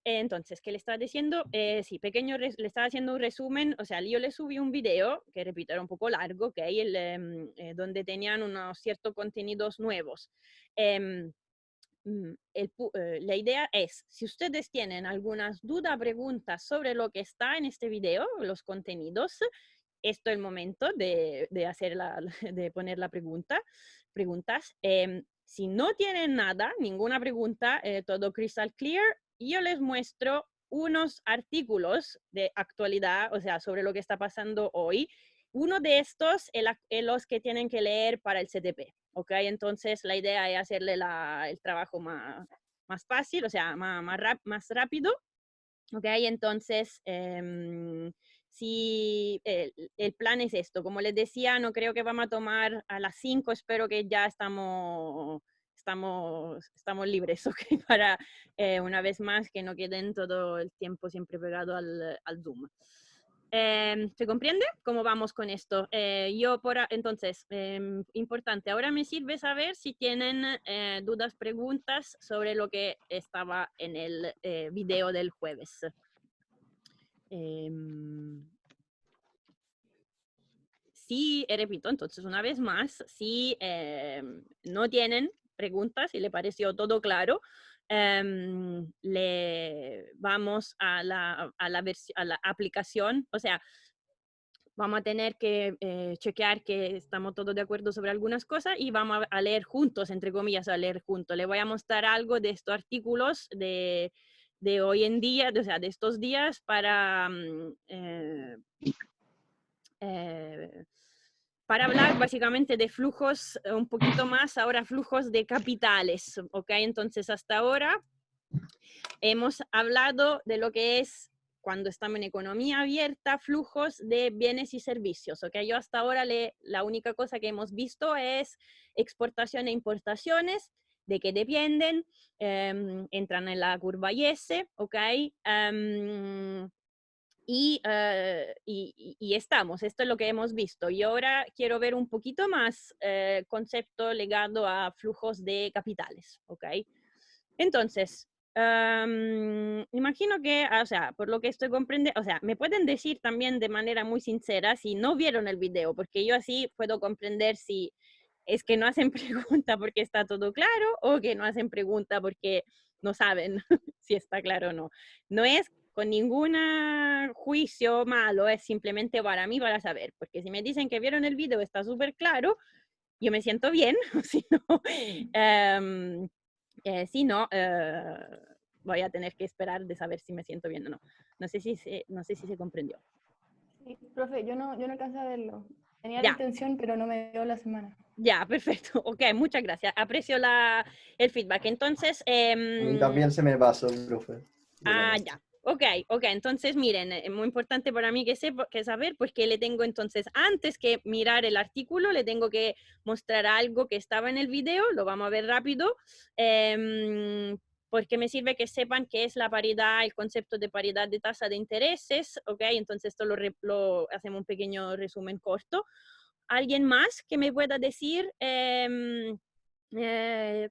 Entonces, ¿qué le estaba diciendo? Sí, pequeño, le estaba haciendo un resumen, o sea, yo le subí un video, que repito, era un poco largo, ¿ok? Donde tenían unos ciertos contenidos nuevos. Em, la idea es, si ustedes tienen algunas dudas, preguntas sobre lo que está en este video, los contenidos, esto es el momento de hacer de poner la preguntas. Si no tienen nada, ninguna pregunta, todo crystal clear, yo les muestro unos artículos de actualidad, o sea, sobre lo que está pasando hoy. Uno de estos es los que tienen que leer para el CTP, ¿ok? Entonces la idea es hacerle el trabajo más fácil, o sea, más rápido, ¿ok? Entonces, si el plan es esto, como les decía, no creo que vamos a tomar a las 5, espero que ya estamos libres, ¿ok? Para una vez más que no queden todo el tiempo siempre pegado al Zoom. ¿Se comprende cómo vamos con esto? Entonces, importante, ahora me sirve saber si tienen dudas, preguntas sobre lo que estaba en el video del jueves. Sí, repito, entonces una vez más, si no tienen preguntas y le pareció todo claro, le vamos a la aplicación, o sea, vamos a tener que chequear que estamos todos de acuerdo sobre algunas cosas y vamos a leer juntos, entre comillas, a leer juntos. Le voy a mostrar algo de estos artículos de hoy en día, o sea, de estos días para hablar básicamente de flujos un poquito más, ahora flujos de capitales, ¿ok? Entonces, hasta ahora hemos hablado de lo que es cuando estamos en economía abierta, flujos de bienes y servicios, ¿ok? Yo hasta ahora la única cosa que hemos visto es exportación e importaciones, de qué dependen, entran en la curva Y, ¿ok? Y estamos, esto es lo que hemos visto. Y ahora quiero ver un poquito más concepto ligado a flujos de capitales, ¿ok? Entonces, imagino que, o sea, por lo que estoy comprendiendo, o sea, me pueden decir también de manera muy sincera si no vieron el video, porque yo así puedo comprender si es que no hacen pregunta porque está todo claro o que no hacen pregunta porque no saben si está claro o no. No es con ningún juicio malo, es simplemente para mí, para saber, porque si me dicen que vieron el video, está súper claro, yo me siento bien, si no, si no voy a tener que esperar de saber si me siento bien o no. No sé si se comprendió. Sí, profe, yo no alcancé a verlo. Tenía la Ya, intención, pero no me dio la semana. ya, perfecto. Ok, muchas gracias. Aprecio el feedback. Entonces, A mí también se me pasó, profe. Yo también. ya. Ok, ok. Entonces, miren, es muy importante para mí que saber, pues que le tengo entonces, antes que mirar el artículo, le tengo que mostrar algo que estaba en el video, lo vamos a ver rápido, porque me sirve que sepan qué es la paridad, el concepto de paridad de tasa de intereses, ok. Entonces, esto lo hacemos un pequeño resumen corto. ¿Alguien más que me pueda decir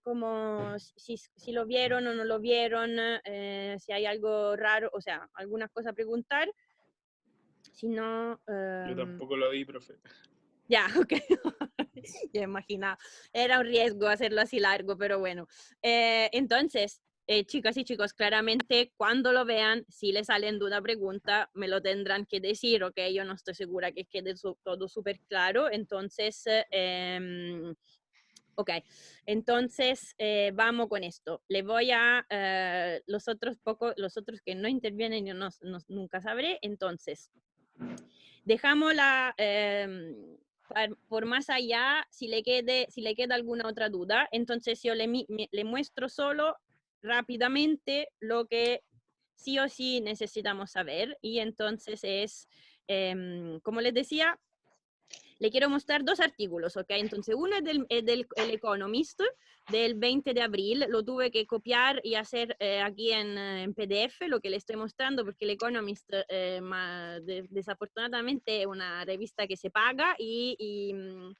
como si lo vieron o no lo vieron, si hay algo raro, o sea, alguna cosa a preguntar? Si no, Yo tampoco lo vi, profe. ya, ok. Ya imagina, era un riesgo hacerlo así largo, pero bueno. Entonces, chicas y chicos, claramente cuando lo vean, si les salen duda pregunta, me lo tendrán que decir, ok, yo no estoy segura que quede todo súper claro, entonces, ok, entonces vamos con esto. Le voy a, los otros que no intervienen, yo nunca sabré, entonces, dejamos por más allá, si le queda alguna otra duda, entonces yo le muestro solo rápidamente lo que sí o sí necesitamos saber, y entonces es, como les decía, le quiero mostrar dos artículos, ¿ok? Entonces, uno es del El Economist del 20 de abril, lo tuve que copiar y hacer aquí en PDF, lo que le estoy mostrando, porque el Economist desafortunadamente es una revista que se paga y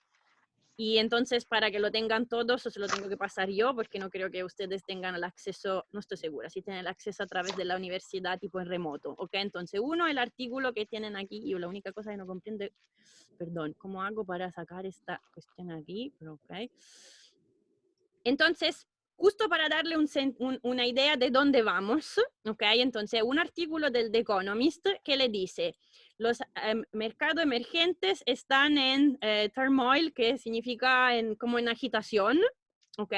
Y entonces, para que lo tengan todos, o se lo tengo que pasar yo, porque no creo que ustedes tengan el acceso, no estoy segura, si tienen el acceso a través de la universidad, tipo en remoto, ¿ok? Entonces, uno, el artículo que tienen aquí, y la única cosa que no comprendo, perdón, ¿cómo hago para sacar esta cuestión aquí? Pero, ok. Entonces, justo para darle una idea de dónde vamos, ¿ok? Entonces, un artículo del The Economist que le dice, los mercados emergentes están en turmoil, que significa como en agitación, ¿ok?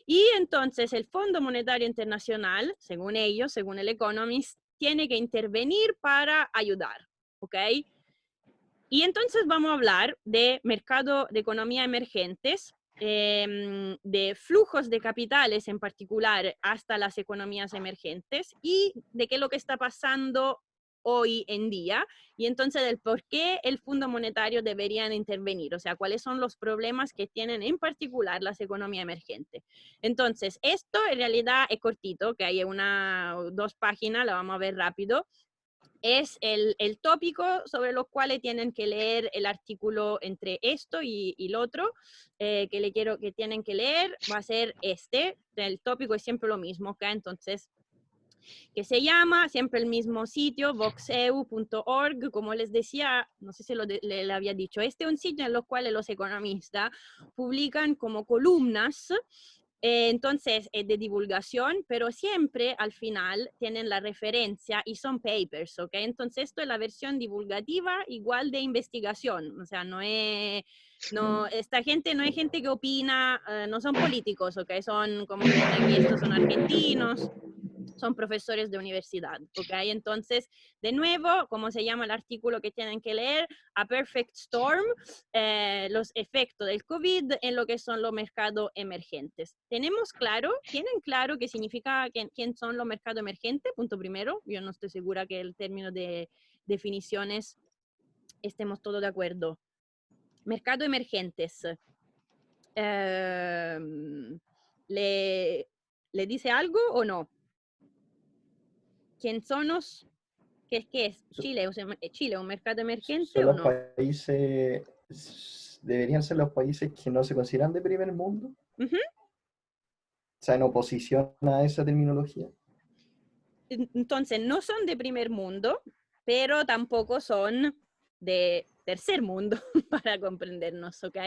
Y entonces el Fondo Monetario Internacional, según ellos, según el Economist, tiene que intervenir para ayudar, ¿ok? Y entonces vamos a hablar de mercado de economía emergentes, de flujos de capitales en particular hasta las economías emergentes y de qué es lo que está pasando hoy en día y entonces del por qué el Fondo Monetario deberían intervenir, o sea, cuáles son los problemas que tienen en particular las economías emergentes. Entonces, esto en realidad es cortito, que hay 2 páginas, la vamos a ver rápido. Es el tópico sobre los cuales tienen que leer el artículo entre esto y el otro que tienen que leer, va a ser este. El tópico es siempre lo mismo, ¿ok? Entonces, que se llama siempre el mismo sitio, voxeu.org, como les decía, no sé si le había dicho, este es un sitio en el cual los economistas publican como columnas. Entonces, es de divulgación, pero siempre al final tienen la referencia y son papers, ¿ok? Entonces, esto es la versión divulgativa igual de investigación, o sea, esta gente no es gente que opina, no son políticos, ¿ok? Son, como ven aquí, estos son argentinos, son profesores de universidad, ¿ok? Entonces, de nuevo, como se llama el artículo que tienen que leer, A Perfect Storm, los efectos del COVID en lo que son los mercados emergentes. ¿Tienen claro qué significa, quién son los mercados emergentes? Punto primero, yo no estoy segura que el término de definiciones estemos todos de acuerdo. Mercados emergentes. ¿Le dice algo o no? ¿Quién son los? ¿Qué es? ¿Chile un mercado emergente Son o los no? países, deberían ser los países que no se consideran de primer mundo, Ujú. o sea, en oposición a esa terminología. Entonces, no son de primer mundo, pero tampoco son de tercer mundo, para comprendernos, ¿ok?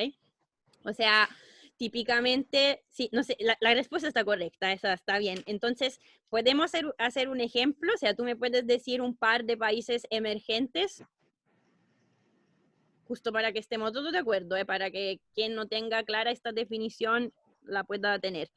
O sea, típicamente, sí, no sé, la respuesta está correcta, esa está bien. Entonces, podemos hacer un ejemplo, o sea, tú me puedes decir un par de países emergentes, justo para que estemos todos de acuerdo, para que quien no tenga clara esta definición la pueda tener.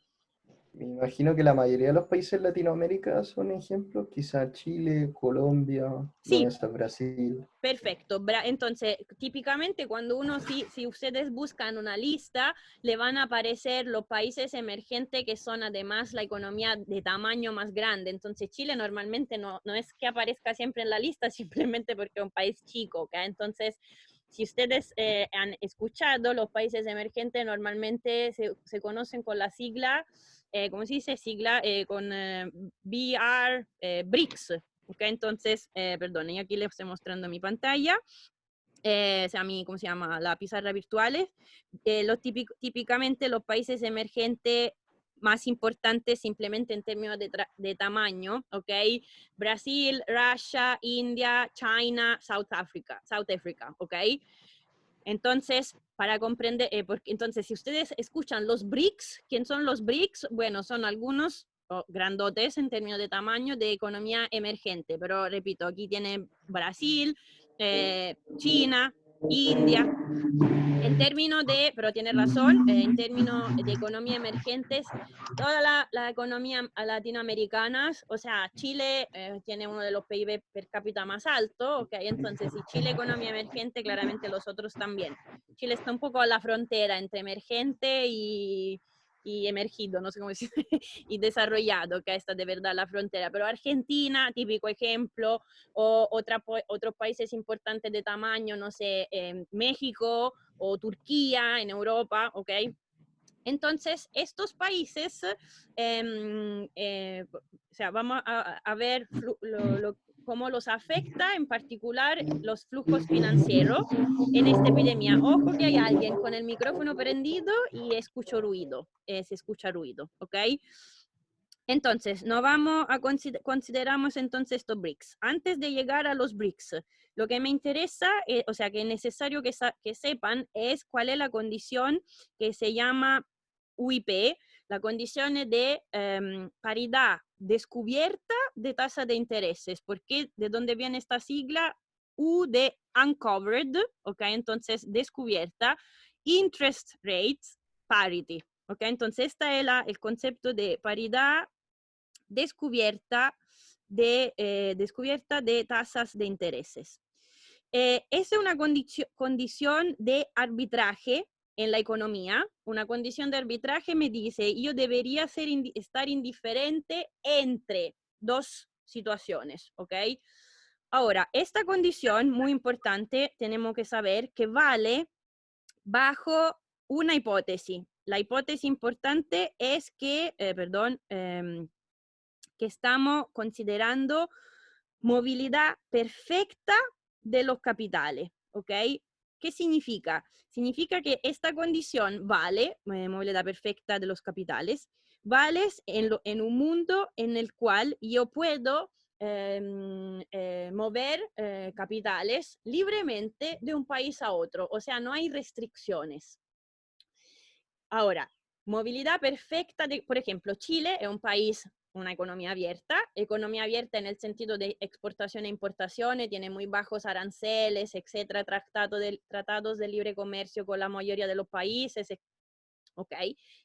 Me imagino que la mayoría de los países de Latinoamérica son ejemplos, quizás Chile, Colombia, Sí, Brasil. perfecto. Entonces, típicamente cuando si ustedes buscan una lista, le van a aparecer los países emergentes que son además la economía de tamaño más grande. Entonces, Chile normalmente no es que aparezca siempre en la lista, simplemente porque es un país chico, ¿ok? Entonces, si ustedes han escuchado, los países emergentes normalmente se conocen con la sigla, ¿cómo se dice? Sigla con BRICS. ¿Ok? Entonces, perdón, y aquí les estoy mostrando mi pantalla, o sea, ¿cómo se llama? La pizarra virtuales. Típicamente los países emergentes más importantes simplemente en términos de tamaño, ¿ok? Brasil, Rusia, India, China, South Africa, ¿ok? Entonces, para comprender, entonces, si ustedes escuchan los BRICS, ¿quién son los BRICS? Bueno, son algunos grandotes en términos de tamaño de economía emergente, pero repito, aquí tiene Brasil, China, India. En términos de, pero tiene razón, en términos de economía emergentes, toda la economía latinoamericana, o sea, Chile tiene uno de los PIB per cápita más alto, ¿ok? Entonces, si Chile economía emergente, claramente los otros también. Chile está un poco a la frontera entre emergente y emergido, no sé cómo decir, y desarrollado, que está de verdad la frontera. Pero Argentina, típico ejemplo, o otros países importantes de tamaño, no sé, México o Turquía en Europa, ¿ok? Entonces, estos países, o sea, vamos a ver cómo los afecta en particular los flujos financieros en esta epidemia. Ojo que hay alguien con el micrófono prendido y escucho ruido, se escucha ruido, ¿ok? Entonces, no vamos a consideramos entonces estos BRICS. Antes de llegar a los BRICS, lo que me interesa, o sea, que es necesario que sepan es cuál es la condición que se llama UIP, la condición de paridad descubierta de tasa de intereses. ¿Por qué? ¿De dónde viene esta sigla? U de uncovered, ¿ok? Entonces, descubierta. Interest rates parity, ¿ok? Entonces, este es el concepto de paridad descubierta de tasas de intereses. Es una condición de arbitraje en la economía. Una condición de arbitraje me dice, yo debería estar indiferente entre dos situaciones, ¿ok? Ahora, esta condición, muy importante, tenemos que saber que vale bajo una hipótesis. La hipótesis importante es que, que estamos considerando movilidad perfecta de los capitales, ¿ok? ¿Qué significa? Significa que esta condición vale, movilidad perfecta de los capitales, vale en un mundo en el cual yo puedo mover capitales libremente de un país a otro, o sea, no hay restricciones. Ahora, movilidad perfecta de, por ejemplo, Chile es un país, una economía abierta en el sentido de exportación e importaciones, tiene muy bajos aranceles, etcétera, tratados de libre comercio con la mayoría de los países, ¿ok?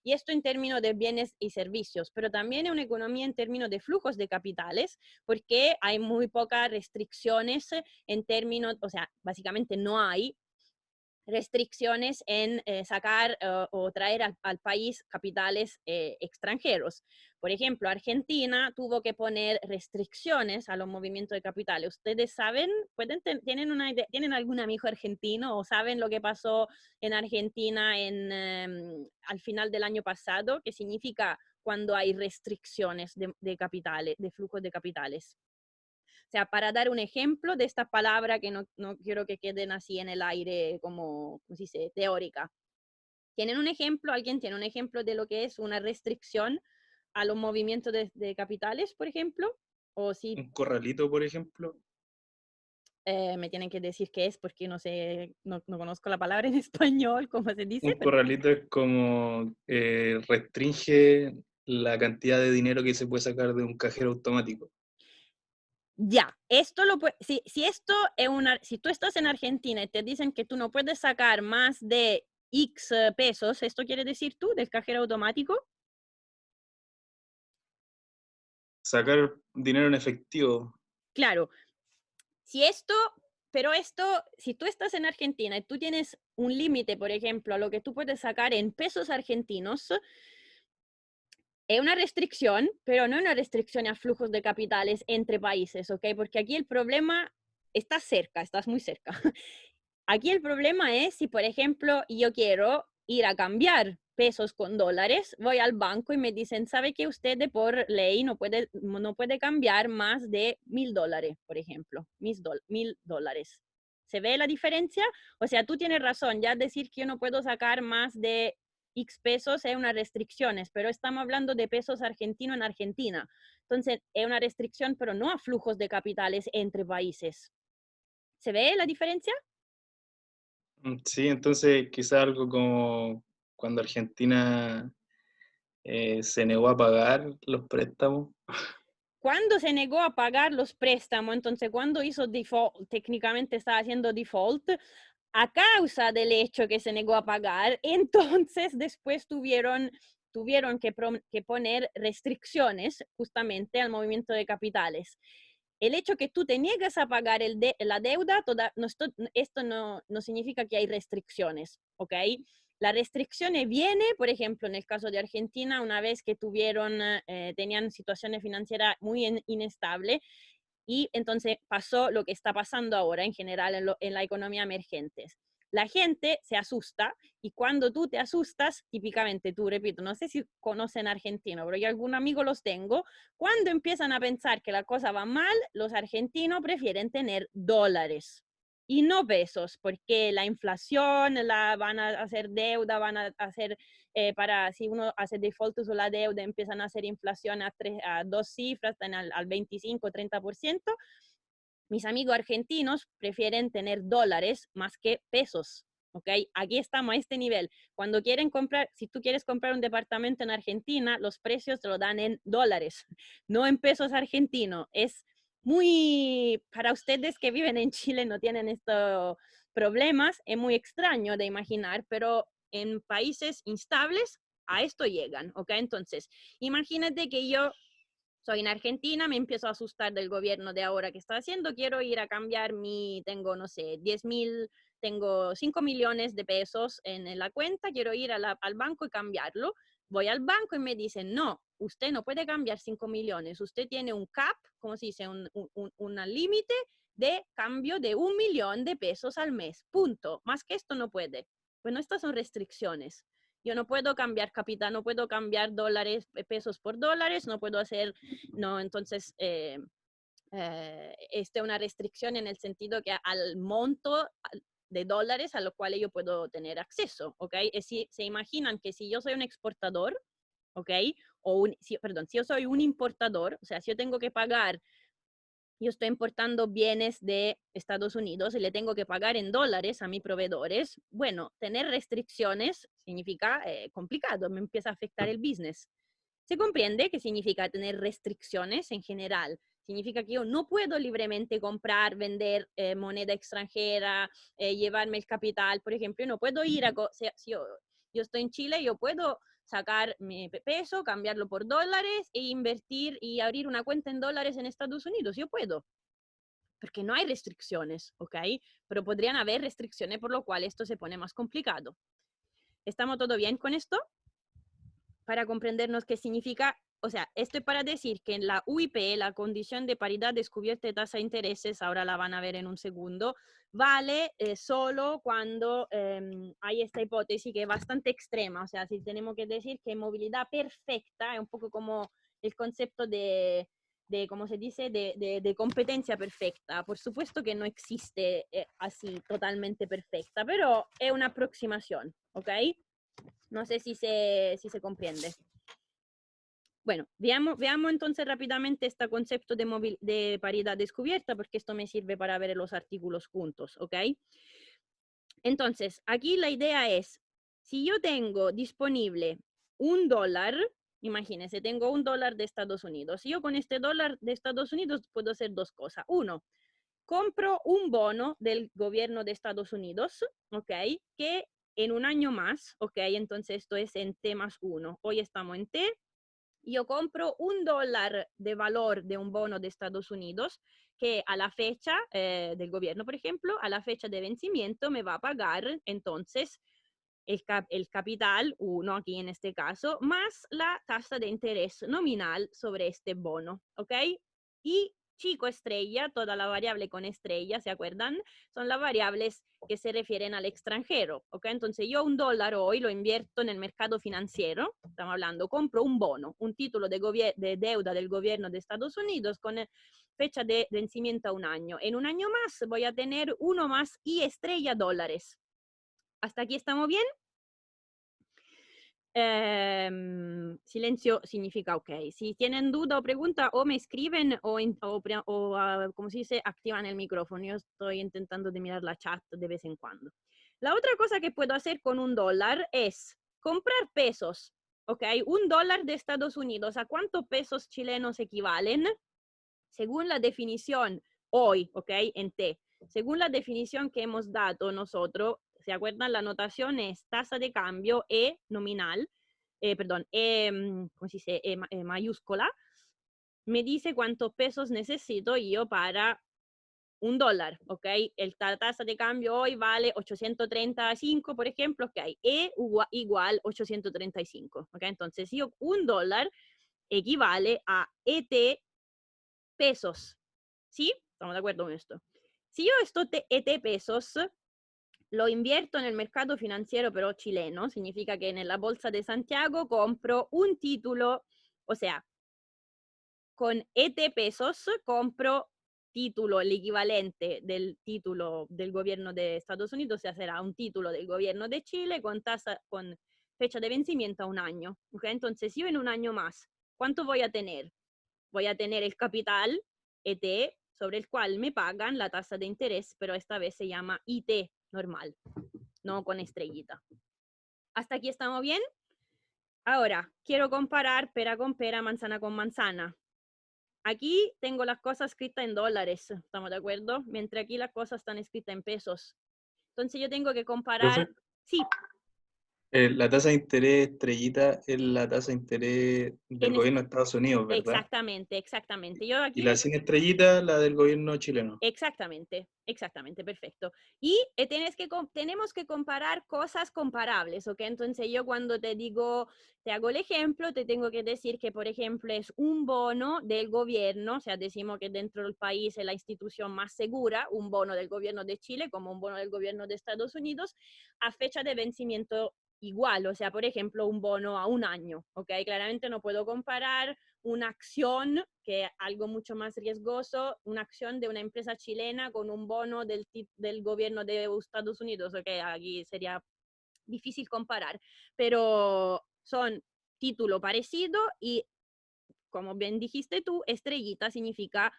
Y esto en términos de bienes y servicios, pero también es una economía en términos de flujos de capitales, porque hay muy pocas restricciones en términos, o sea, básicamente no hay restricciones en sacar o traer al país capitales extranjeros. Por ejemplo, Argentina tuvo que poner restricciones a los movimientos de capitales. ¿Ustedes saben, tienen algún amigo argentino o saben lo que pasó en Argentina al final del año pasado? ¿Qué significa cuando hay restricciones de capitales, de flujos de capitales? O sea, para dar un ejemplo de esta palabra que no quiero que queden así en el aire como se dice, teórica. ¿Tienen un ejemplo? ¿Alguien tiene un ejemplo de lo que es una restricción a los movimientos de capitales, por ejemplo? O si Un corralito, por ejemplo. me tienen que decir qué es, porque no sé, no conozco la palabra en español, cómo se dice. Un corralito es como restringe la cantidad de dinero que se puede sacar de un cajero automático. Ya, esto si esto es si tú estás en Argentina y te dicen que tú no puedes sacar más de X pesos, ¿esto quiere decir tú del cajero automático? Sacar dinero en efectivo. Claro, pero si tú estás en Argentina y tú tienes un límite, por ejemplo, a lo que tú puedes sacar en pesos argentinos, es una restricción, pero no una restricción a flujos de capitales entre países, ¿ok? Porque aquí el problema está cerca, estás muy cerca. Aquí el problema es si, por ejemplo, yo quiero ir a cambiar pesos con dólares, voy al banco y me dicen, ¿sabe que usted por ley no puede cambiar más de $1,000, por ejemplo? $1,000. ¿Se ve la diferencia? O sea, tú tienes razón, ya decir que yo no puedo sacar más de X pesos es unas restricciones, pero estamos hablando de pesos argentinos en Argentina. Entonces, es una restricción, pero no a flujos de capitales entre países. ¿Se ve la diferencia? Sí, entonces quizá algo como cuando Argentina se negó a pagar los préstamos. Cuando se negó a pagar los préstamos, entonces cuando hizo default, técnicamente estaba haciendo default, a causa del hecho que se negó a pagar, entonces después tuvieron que poner restricciones justamente al movimiento de capitales. El hecho que tú te niegas a pagar la deuda, esto no significa que hay restricciones, ¿ok? La restricción viene, por ejemplo, en el caso de Argentina, una vez que tenían situaciones financieras muy inestables, y entonces pasó lo que está pasando ahora en general en la economía emergente. la gente se asusta y cuando tú te asustas, típicamente tú, repito, no sé si conocen argentino, pero yo algunos amigos los tengo, cuando empiezan a pensar que la cosa va mal, los argentinos prefieren tener dólares y no pesos, porque la inflación, la van a hacer deuda, van a hacer, si uno hace default sobre la deuda, empiezan a hacer inflación a 2 cifras, están al 25-30%. Mis amigos argentinos prefieren tener dólares más que pesos, ¿ok? Aquí estamos a este nivel. Cuando quieren comprar, si tú quieres comprar un departamento en Argentina, los precios te lo dan en dólares, no en pesos argentinos. Es muy, para ustedes que viven en Chile no tienen estos problemas, es muy extraño de imaginar, pero en países instables a esto llegan, ¿ok? Entonces, imagínate que yo soy en Argentina, me empiezo a asustar del gobierno de ahora que está haciendo, quiero ir a cambiar tengo, no sé, 10.000, tengo 5 millones de pesos en la cuenta, quiero ir al banco y cambiarlo. Voy al banco y me dicen, no, usted no puede cambiar 5 millones, usted tiene un cap, como se dice, un límite de cambio de 1 millón de pesos al mes, punto. Más que esto no puede. Bueno, estas son restricciones. Yo no puedo cambiar capital, no puedo cambiar dólares, pesos por dólares, no puedo hacer, no, entonces, es una restricción en el sentido que al monto de dólares a lo cual yo puedo tener acceso, ¿ok? Si se imaginan que si yo soy un exportador, ¿ok? Perdón, si yo soy un importador, o sea, si yo tengo que pagar, yo estoy importando bienes de Estados Unidos y le tengo que pagar en dólares a mis proveedores, bueno, tener restricciones significa complicado, me empieza a afectar el business. ¿Se comprende qué significa tener restricciones en general? Significa que yo no puedo libremente comprar, vender moneda extranjera, llevarme el capital, por ejemplo, yo no puedo ir si yo estoy en Chile, yo puedo sacar mi peso, cambiarlo por dólares e invertir y abrir una cuenta en dólares en Estados Unidos. Yo puedo, porque no hay restricciones, ¿ok? Pero podrían haber restricciones por lo cual esto se pone más complicado. ¿Estamos todo bien con esto? Para comprendernos qué significa, o sea, esto es para decir que en la UIP, la condición de paridad descubierta de tasa de intereses, ahora la van a ver en un segundo, vale solo cuando hay esta hipótesis que es bastante extrema, o sea, si tenemos que decir que movilidad perfecta es un poco como el concepto de ¿cómo se dice?, de competencia perfecta. Por supuesto que no existe así totalmente perfecta, pero es una aproximación, ¿ok? No sé si se comprende. Bueno, veamos entonces rápidamente este concepto de paridad descubierta, porque esto me sirve para ver los artículos juntos, ¿ok? Entonces, aquí la idea es, si yo tengo disponible $1, imagínense, tengo $1 de Estados Unidos. Yo con este dólar de Estados Unidos puedo hacer dos cosas. Uno, compro un bono del gobierno de Estados Unidos, ¿ok? Que en un año más, ¿ok? Entonces esto es en T+1. Hoy estamos en T. Yo compro $1 de valor de un bono de Estados Unidos que a la fecha del gobierno, por ejemplo, a la fecha de vencimiento me va a pagar entonces el capital, 1 aquí en este caso, más la tasa de interés nominal sobre este bono, ¿ok? Y chico estrella, toda la variable con estrella, ¿se acuerdan? Son las variables que se refieren al extranjero, ¿ok? Entonces yo $1 hoy lo invierto en el mercado financiero, estamos hablando, compro un bono, un título de deuda del gobierno de Estados Unidos con fecha de vencimiento a un año. En un año más voy a tener 1 más I estrella dólares. ¿Hasta aquí estamos bien? Silencio significa ok. Si tienen duda o pregunta, o me escriben como se dice, activan el micrófono. Yo estoy intentando de mirar la chat de vez en cuando. La otra cosa que puedo hacer con $1 es comprar pesos, ok. $1 de Estados Unidos, ¿a cuántos pesos chilenos equivalen? Según la definición hoy, ok, en T. Según la definición que hemos dado nosotros, ¿se acuerdan? La notación es tasa de cambio E nominal, perdón, ¿cómo se dice? Mayúscula. Me dice cuántos pesos necesito yo para $1, ¿ok? La tasa de cambio hoy vale 835, por ejemplo, ok. E igual 835, ¿ok? Entonces, yo $1 equivale a ET pesos, ¿sí? Estamos de acuerdo con esto. Si yo esto ET pesos, lo invierto en el mercado financiero pero chileno, significa que en la Bolsa de Santiago compro un título, o sea, con ET pesos compro título, el equivalente del título del gobierno de Estados Unidos, o sea, será un título del gobierno de Chile con tasa, con fecha de vencimiento a un año. ¿Okay? Entonces, yo en un año más, ¿cuánto voy a tener? Voy a tener el capital ET sobre el cual me pagan la tasa de interés, pero esta vez se llama IT normal, no con estrellita. ¿Hasta aquí estamos bien? Ahora, quiero comparar pera con pera, manzana con manzana. Aquí tengo las cosas escritas en dólares, ¿estamos de acuerdo? Mientras aquí las cosas están escritas en pesos. Entonces yo tengo que comparar... Profe, Sí, la tasa de interés estrellita es la tasa de interés del en es- gobierno de Estados Unidos, ¿verdad? exactamente, exactamente. Yo Y aquí la sin estrellita, la del gobierno chileno. exactamente, exactamente, perfecto. Y tenemos que comparar cosas comparables, ¿ok? Entonces yo cuando te digo, te hago el ejemplo, te tengo que decir que, por ejemplo, es un bono del gobierno, o sea, decimos que dentro del país es la institución más segura, un bono del gobierno de Chile como un bono del gobierno de Estados Unidos, a fecha de vencimiento igual, o sea, por ejemplo, un bono a un año, ¿ok? Claramente no puedo comparar una acción, que es algo mucho más riesgoso, una acción de una empresa chilena con un bono del gobierno de Estados Unidos, ok, aquí sería difícil comparar, pero son título parecido y, como bien dijiste tú, estrellita significa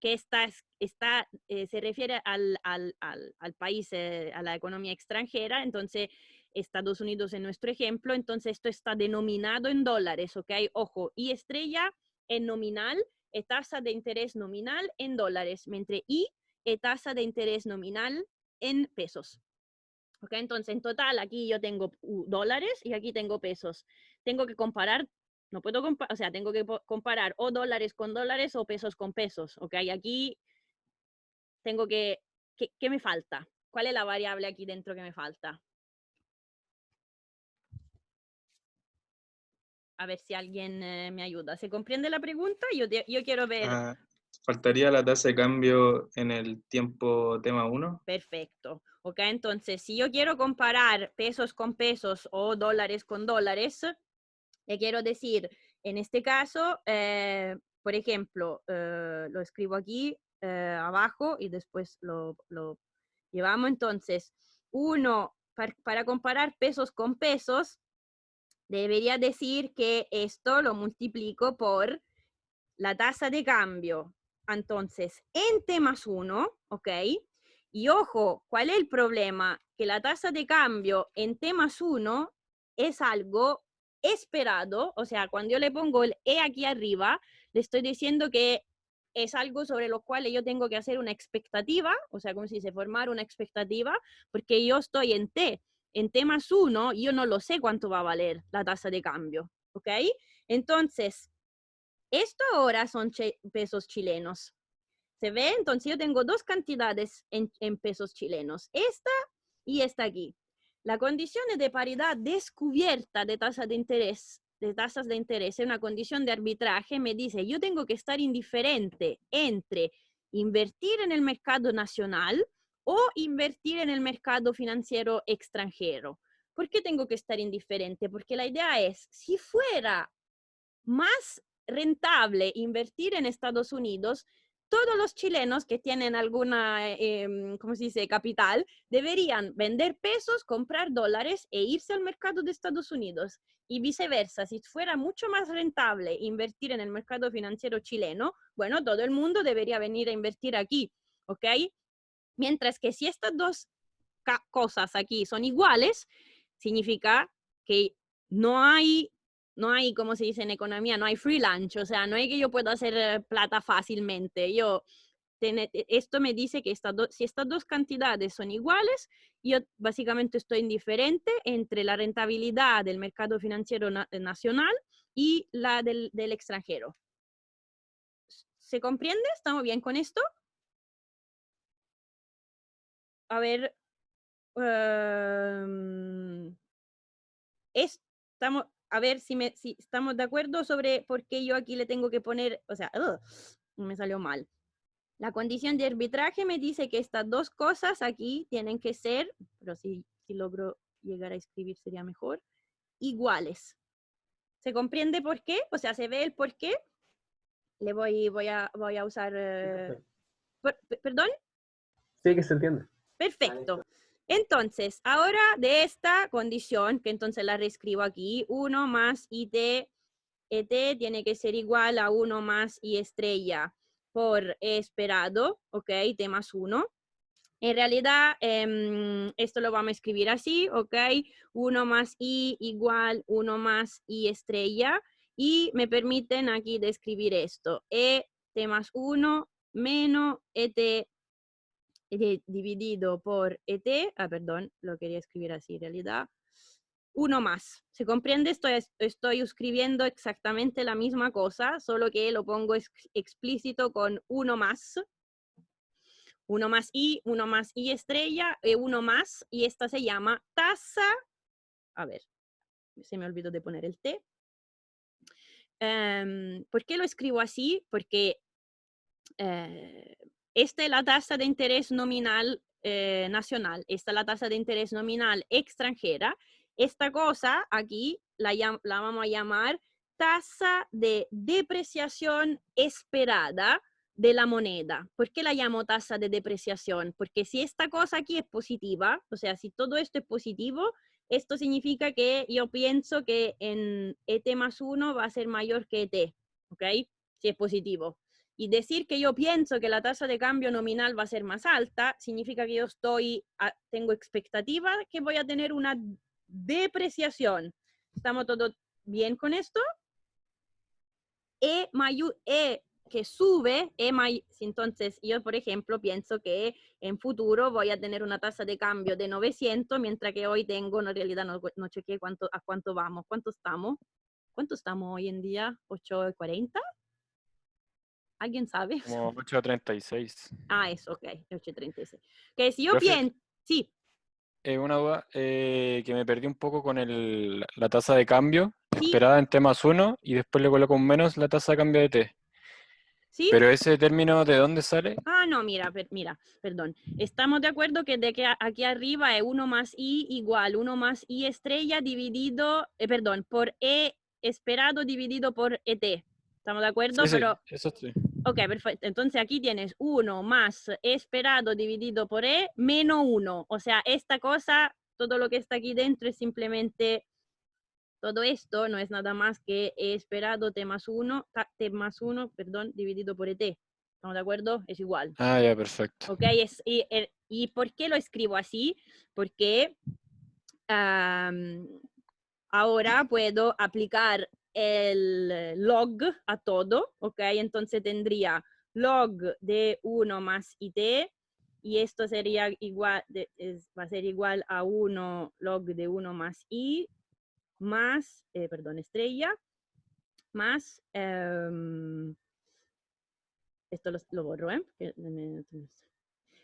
que se refiere al país, a la economía extranjera, entonces Estados Unidos es nuestro ejemplo, entonces esto está denominado en dólares, ¿ok? Ojo, y estrella es nominal, es tasa de interés nominal en dólares, mientras I es tasa de interés nominal en pesos. ¿Ok? Entonces, en total, aquí yo tengo dólares y aquí tengo pesos. Tengo que comparar, no puedo comparar, o sea, tengo que comparar o dólares con dólares o pesos con pesos. ¿Ok? Aquí tengo ¿qué me falta? ¿Cuál es la variable aquí dentro que me falta? A ver si alguien me ayuda. ¿Se comprende la pregunta? Yo quiero ver. Ah, faltaría la tasa de cambio en el tiempo tema 1. Perfecto. Ok, entonces, si yo quiero comparar pesos con pesos o dólares con dólares, le quiero decir, en este caso, por ejemplo, lo escribo aquí abajo y después lo llevamos. Entonces, uno, para comparar pesos con pesos, debería decir que esto lo multiplico por la tasa de cambio. Entonces, en T más 1, ¿ok? Y ojo, ¿cuál es el problema? Que la tasa de cambio en T más 1 es algo esperado, o sea, cuando yo le pongo el E aquí arriba, le estoy diciendo que es algo sobre lo cual yo tengo que hacer una expectativa, o sea, como si se formara una expectativa, porque yo estoy en T más 1, yo no lo sé cuánto va a valer la tasa de cambio, ¿ok? Entonces, esto ahora son pesos chilenos. ¿Se ve? Entonces yo tengo dos cantidades en pesos chilenos. Esta y esta aquí. La condición de paridad descubierta de tasas de interés es una condición de arbitraje. Me dice, yo tengo que estar indiferente entre invertir en el mercado nacional o invertir en el mercado financiero extranjero. ¿Por qué tengo que estar indiferente? Porque la idea es, si fuera más rentable invertir en Estados Unidos, todos los chilenos que tienen alguna, ¿cómo se dice?, capital, deberían vender pesos, comprar dólares e irse al mercado de Estados Unidos. Y viceversa, si fuera mucho más rentable invertir en el mercado financiero chileno, bueno, todo el mundo debería venir a invertir aquí, ¿ok? Mientras que si estas dos cosas aquí son iguales, significa que no hay, como se dice en economía, no hay free lunch, o sea, no hay que yo pueda hacer plata fácilmente. Esto me dice que si estas dos cantidades son iguales, yo básicamente estoy indiferente entre la rentabilidad del mercado financiero nacional y la del extranjero. ¿Se comprende? ¿Estamos bien con esto? A ver, estamos, a ver si estamos de acuerdo sobre por qué yo aquí le tengo que poner, o sea, me salió mal. La condición de arbitraje me dice que estas dos cosas aquí tienen que ser, pero si logro llegar a escribir sería mejor, iguales. ¿Se comprende por qué? O sea, ¿se ve el por qué? Voy a usar... ¿Perdón? Sí, que se entiende. Perfecto. Entonces, ahora de esta condición, que entonces la reescribo aquí, 1 más IT, ET tiene que ser igual a 1 más I estrella por E esperado, ¿ok? T más 1. En realidad, esto lo vamos a escribir así, ¿ok? 1 más I igual 1 más I estrella. Y me permiten aquí describir esto. E T más 1 menos ET dividido por ET. Perdón, lo quería escribir así en realidad. 1 más. ¿Se comprende? Estoy escribiendo exactamente la misma cosa, solo que lo pongo explícito con 1 más. 1 más I estrella, 1 más, y esta se llama tasa. A ver, se me olvidó de poner el T. ¿Por qué lo escribo así? Porque esta es la tasa de interés nominal nacional, esta es la tasa de interés nominal extranjera. Esta cosa aquí la vamos a llamar tasa de depreciación esperada de la moneda. ¿Por qué la llamo tasa de depreciación? Porque si esta cosa aquí es positiva, o sea, si todo esto es positivo, esto significa que yo pienso que en ET más 1 va a ser mayor que ET, ¿ok? Si es positivo. Y decir que yo pienso que la tasa de cambio nominal va a ser más alta, significa que yo tengo expectativa que voy a tener una depreciación. ¿Estamos todos bien con esto? E que sube, entonces yo, por ejemplo, pienso que en futuro voy a tener una tasa de cambio de 900, mientras que hoy tengo, en realidad no chequeé a cuánto vamos. ¿Cuánto estamos? ¿Cuánto estamos hoy en día? ¿8.40? ¿Alguien sabe? Como 8.36. Eso, ok, 8.36. Que si yo Profe, pienso, sí, una duda que me perdí un poco con la tasa de cambio sí, esperada en T más 1 y después le coloco un menos la tasa de cambio de T. sí. Pero ese término, ¿de dónde sale? No, mira, perdón. Estamos de acuerdo que aquí arriba es 1 más I igual 1 más I estrella dividido, por E esperado dividido por ET. ¿Estamos de acuerdo? Sí, sí, Pero, eso sí. ok, perfecto. Entonces aquí tienes 1 más E esperado dividido por E menos 1. O sea, esta cosa, todo lo que está aquí dentro es simplemente... Todo esto no es nada más que E esperado T más 1, dividido por ET. ¿Estamos de acuerdo? Es igual. Ya, perfecto. ¿Ok? ¿Y por qué lo escribo así? Porque ahora puedo aplicar el log a todo, ¿ok? Entonces tendría log de 1 más IT, y esto sería igual, va a ser igual a 1 log de 1 más I, más, estrella, más, esto lo borro, ¿eh?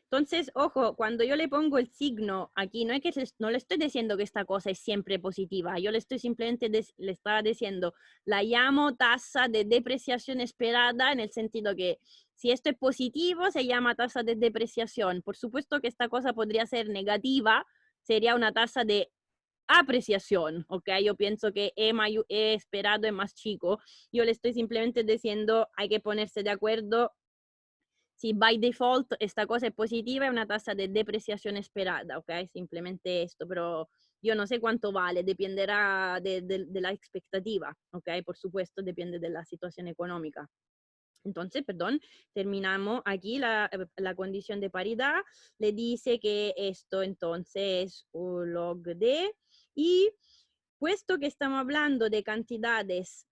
Entonces, ojo, cuando yo le pongo el signo aquí, no es que no le estoy diciendo que esta cosa es siempre positiva, yo le estoy simplemente, le estaba diciendo, la llamo tasa de depreciación esperada, en el sentido que si esto es positivo, se llama tasa de depreciación. Por supuesto que esta cosa podría ser negativa, sería una tasa de apreciación, ¿ok? Yo pienso que E esperado es más chico. Yo le estoy simplemente diciendo, hay que ponerse de acuerdo. Si by default esta cosa es positiva, es una tasa de depreciación esperada, ¿ok? Simplemente esto, pero yo no sé cuánto vale, dependerá de la expectativa, ¿ok? Por supuesto, depende de la situación económica. Entonces, perdón, terminamos aquí la condición de paridad. Le dice que esto entonces es un log de, y puesto que estamos hablando de cantidades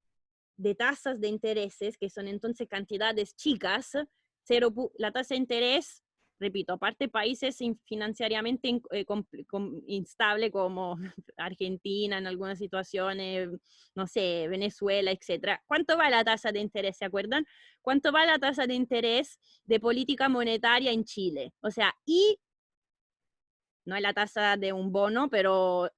de tasas de intereses, que son entonces cantidades chicas, la tasa de interés, repito, aparte países financieramente instable como Argentina en algunas situaciones, no sé, Venezuela, etc. ¿Cuánto va la tasa de interés? ¿Se acuerdan? ¿Cuánto va la tasa de interés de política monetaria en Chile? O sea, y no es la tasa de un bono, pero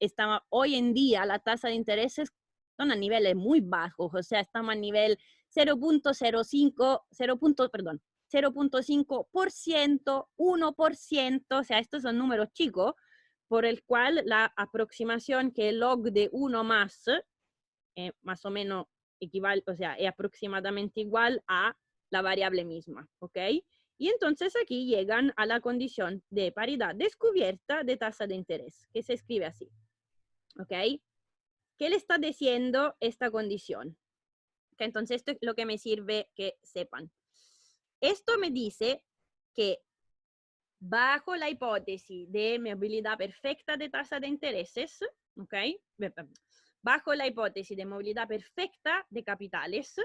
hoy en día la tasa de intereses son a niveles muy bajos, o sea, estamos a nivel 0.05, 0.5%, 1%, o sea, estos son números chicos, por el cual la aproximación que el log de 1 más, más o menos equivale, o sea, es aproximadamente igual a la variable misma, ¿ok? Y entonces aquí llegan a la condición de paridad descubierta de tasa de interés, que se escribe así, ¿ok? ¿Qué le está diciendo esta condición? Que entonces esto es lo que me sirve que sepan. Esto me dice que bajo la hipótesis de movilidad perfecta de tasa de intereses, ¿ok? Bajo la hipótesis de movilidad perfecta de capitales,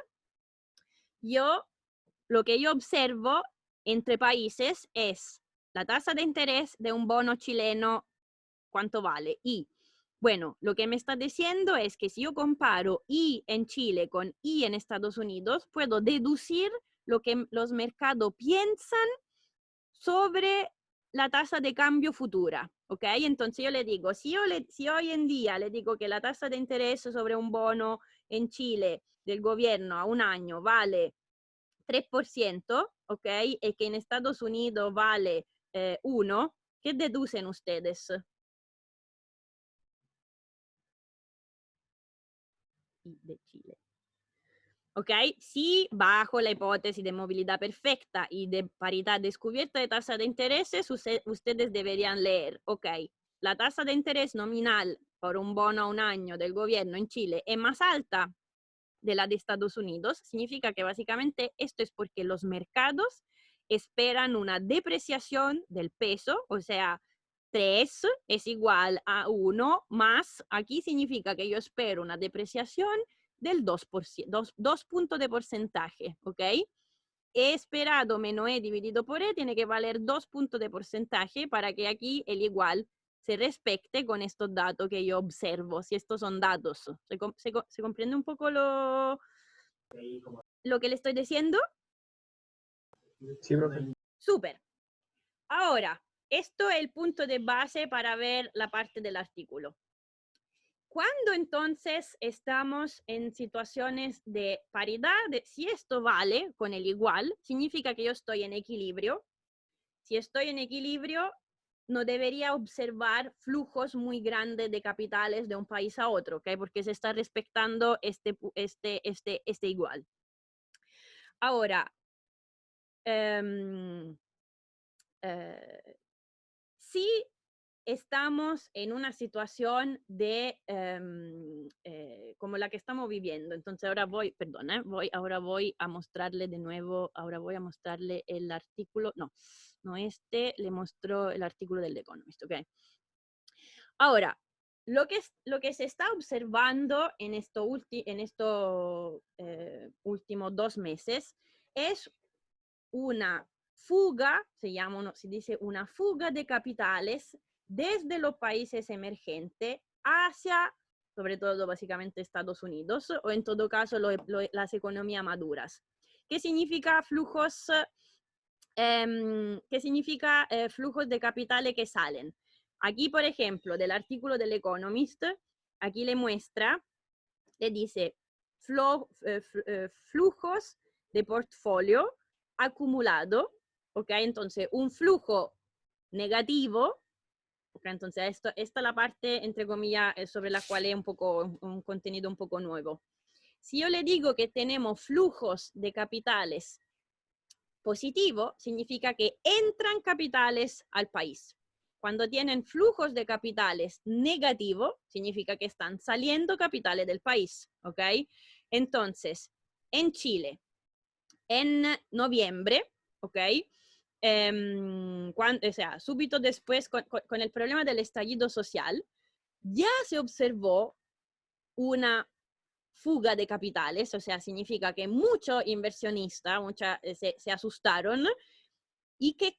lo que yo observo entre países es la tasa de interés de un bono chileno, cuánto vale. Y, bueno, lo que me está diciendo es que si yo comparo I en Chile con I en Estados Unidos, puedo deducir lo que los mercados piensan sobre la tasa de cambio futura, ¿ok? Entonces yo le digo, si hoy en día le digo que la tasa de interés sobre un bono en Chile del gobierno a un año vale 3%, ¿ok? Y que en Estados Unidos vale 1, ¿qué deducen ustedes? Y de Chile. ¿Ok? Si bajo la hipótesis de movilidad perfecta y de paridad descubierta de tasa de intereses, ustedes deberían leer, ok, la tasa de interés nominal por un bono a un año del gobierno en Chile es más alta de la de Estados Unidos, significa que básicamente esto es porque los mercados esperan una depreciación del peso, o sea, 3 es igual a 1 más, aquí significa que yo espero una depreciación del 2%, 2 puntos de porcentaje, ¿ok? E esperado menos E dividido por E tiene que valer 2 puntos de porcentaje para que aquí el igual se respecte con estos datos que yo observo, si estos son datos. ¿Se comprende un poco lo que le estoy diciendo? Sí, profe. Súper. Ahora, esto es el punto de base para ver la parte del artículo. Cuando entonces estamos en situaciones de paridad, si esto vale con el igual, significa que yo estoy en equilibrio. Si estoy en equilibrio, no debería observar flujos muy grandes de capitales de un país a otro, ¿ok? Porque se está respetando este igual. Ahora, si estamos en una situación de como la que estamos viviendo. Entonces ahora voy a mostrarle de nuevo, ahora voy a mostrarle el artículo, no le mostró el artículo del Economist, ¿ok? Ahora, lo que se está observando en estos últimos 2 meses es una fuga, se dice una fuga de capitales desde los países emergentes hacia, sobre todo básicamente Estados Unidos, o en todo caso las economías maduras. ¿Qué significa flujos? ¿Qué significa flujos de capitales que salen? Aquí, por ejemplo, del artículo del Economist, aquí le muestra, le dice flujos de portfolio acumulado, ¿ok? Entonces, un flujo negativo, ¿ok? Entonces, esta es la parte, entre comillas, sobre la cual es un contenido un poco nuevo. Si yo le digo que tenemos flujos de capitales positivos, significa que entran capitales al país. Cuando tienen flujos de capitales negativos, significa que están saliendo capitales del país, ¿ok? Entonces, en Chile, en noviembre, ¿ok? O sea, súbito después, con el problema del estallido social, ya se observó una fuga de capitales, o sea, significa que muchos inversionistas se asustaron y ¿qué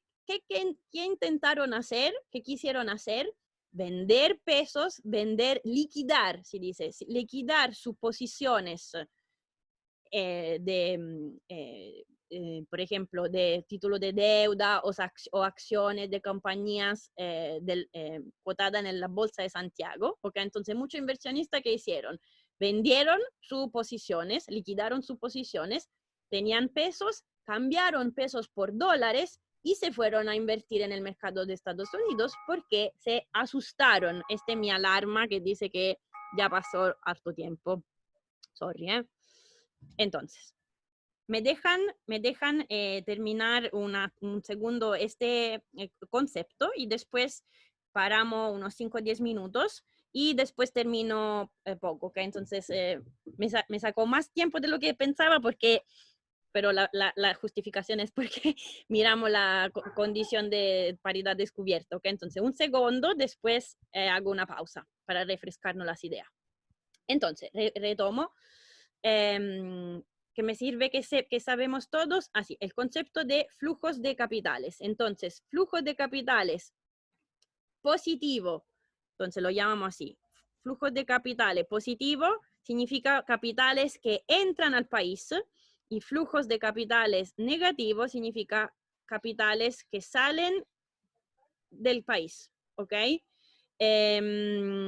intentaron hacer? ¿Qué quisieron hacer? Vender pesos, liquidar, se dice, liquidar sus posiciones por ejemplo, de título de deuda o acciones de compañías cotadas en la Bolsa de Santiago, porque entonces muchos inversionistas que hicieron, vendieron sus posiciones, liquidaron sus posiciones, tenían pesos, cambiaron pesos por dólares y se fueron a invertir en el mercado de Estados Unidos porque se asustaron. Esta es mi alarma que dice que ya pasó harto tiempo. Sorry, ¿eh? Entonces, me dejan terminar un segundo este concepto y después paramos unos 5 o 10 minutos y después termino poco, ¿ok? Entonces, me sacó más tiempo de lo que pensaba pero la justificación es porque miramos la condición de paridad descubierta, ¿ok? Entonces, un segundo, después hago una pausa para refrescarnos las ideas. Entonces, retomo, que me sirve que sabemos todos, así, el concepto de flujos de capitales. Entonces, flujos de capitales positivo, entonces lo llamamos así, flujos de capitales positivo significa capitales que entran al país, y flujos de capitales negativos significa capitales que salen del país, ¿ok? ¿Qué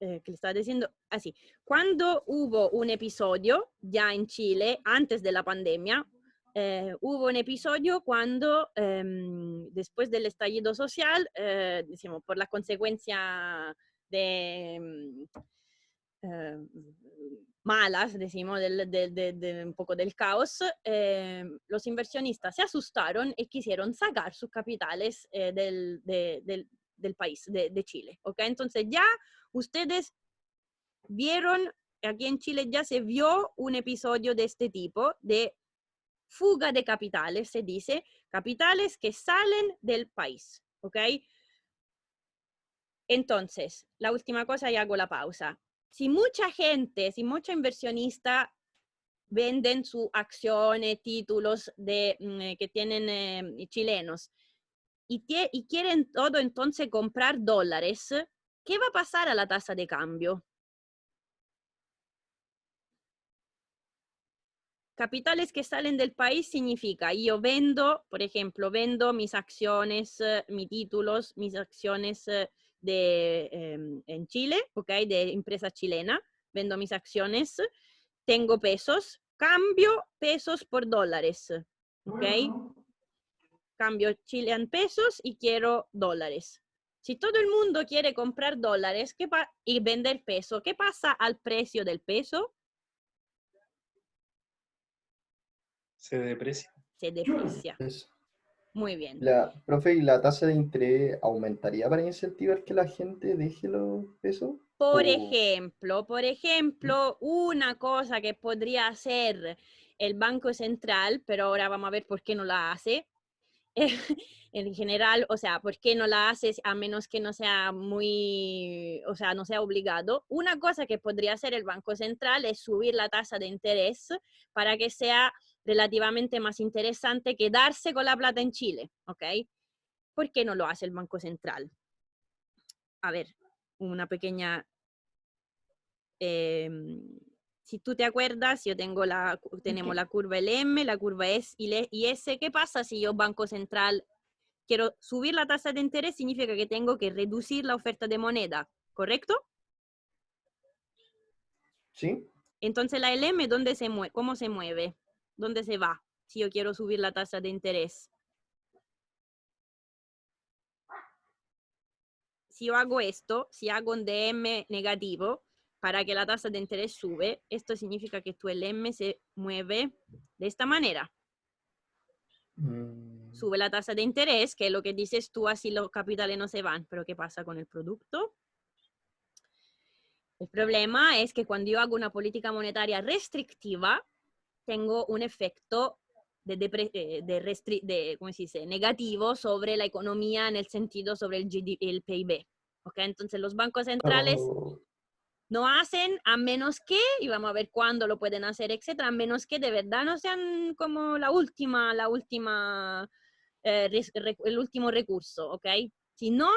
le estaba diciendo? Así, cuando hubo un episodio ya en Chile, antes de la pandemia, hubo un episodio cuando, después del estallido social, decimos, por la consecuencia de malas, decimos, de un poco del caos, los inversionistas se asustaron y quisieron sacar sus capitales del país, de Chile, ¿ok? Entonces ya ustedes vieron, aquí en Chile ya se vio un episodio de este tipo, de fuga de capitales, se dice, capitales que salen del país, ¿ok? Entonces, la última cosa y hago la pausa. Si mucha gente, si mucha inversionista venden sus acciones, títulos que tienen chilenos y quieren todo entonces comprar dólares, ¿qué va a pasar a la tasa de cambio? Capitales que salen del país significa, yo vendo, por ejemplo, vendo mis acciones, mis títulos, mis acciones en Chile, ¿ok? De empresa chilena, vendo mis acciones, tengo pesos, cambio pesos por dólares, ¿ok? Cambio Chilean pesos y quiero dólares. Si todo el mundo quiere comprar dólares y vender peso, ¿qué pasa al precio del peso? Se deprecia. Se deprecia. Eso. Muy bien. Profe, ¿y la tasa de interés aumentaría para incentivar que la gente deje los pesos? Por ¿O ejemplo, una cosa que podría hacer el Banco Central, pero ahora vamos a ver por qué no la hace. En general, o sea, ¿por qué no la haces a menos que no sea muy, o sea, no sea obligado? Una cosa que podría hacer el Banco Central es subir la tasa de interés para que sea relativamente más interesante quedarse con la plata en Chile, ¿ok? ¿Por qué no lo hace el Banco Central? A ver, una pequeña... si tú te acuerdas, tenemos la curva LM, la curva S y S. ¿Qué pasa si yo, Banco Central, quiero subir la tasa de interés? Significa que tengo que reducir la oferta de moneda, ¿correcto? sí? Entonces la LM, ¿dónde se mueve? ¿Cómo se mueve? ¿Dónde se va si yo quiero subir la tasa de interés? Si yo hago esto, si hago un DM negativo para que la tasa de interés sube, esto significa que tu LM se mueve de esta manera. Sube la tasa de interés, que es lo que dices tú, así los capitales no se van. Pero ¿qué pasa con el producto? El problema es que cuando yo hago una política monetaria restrictiva, tengo un efecto ¿cómo se dice? Negativo sobre la economía, en el sentido sobre el PIB. ¿Okay? Entonces los bancos centrales no hacen, a menos que, y vamos a ver cuándo lo pueden hacer, etcétera, a menos que de verdad no sean como el último recurso, ¿ok? Si no,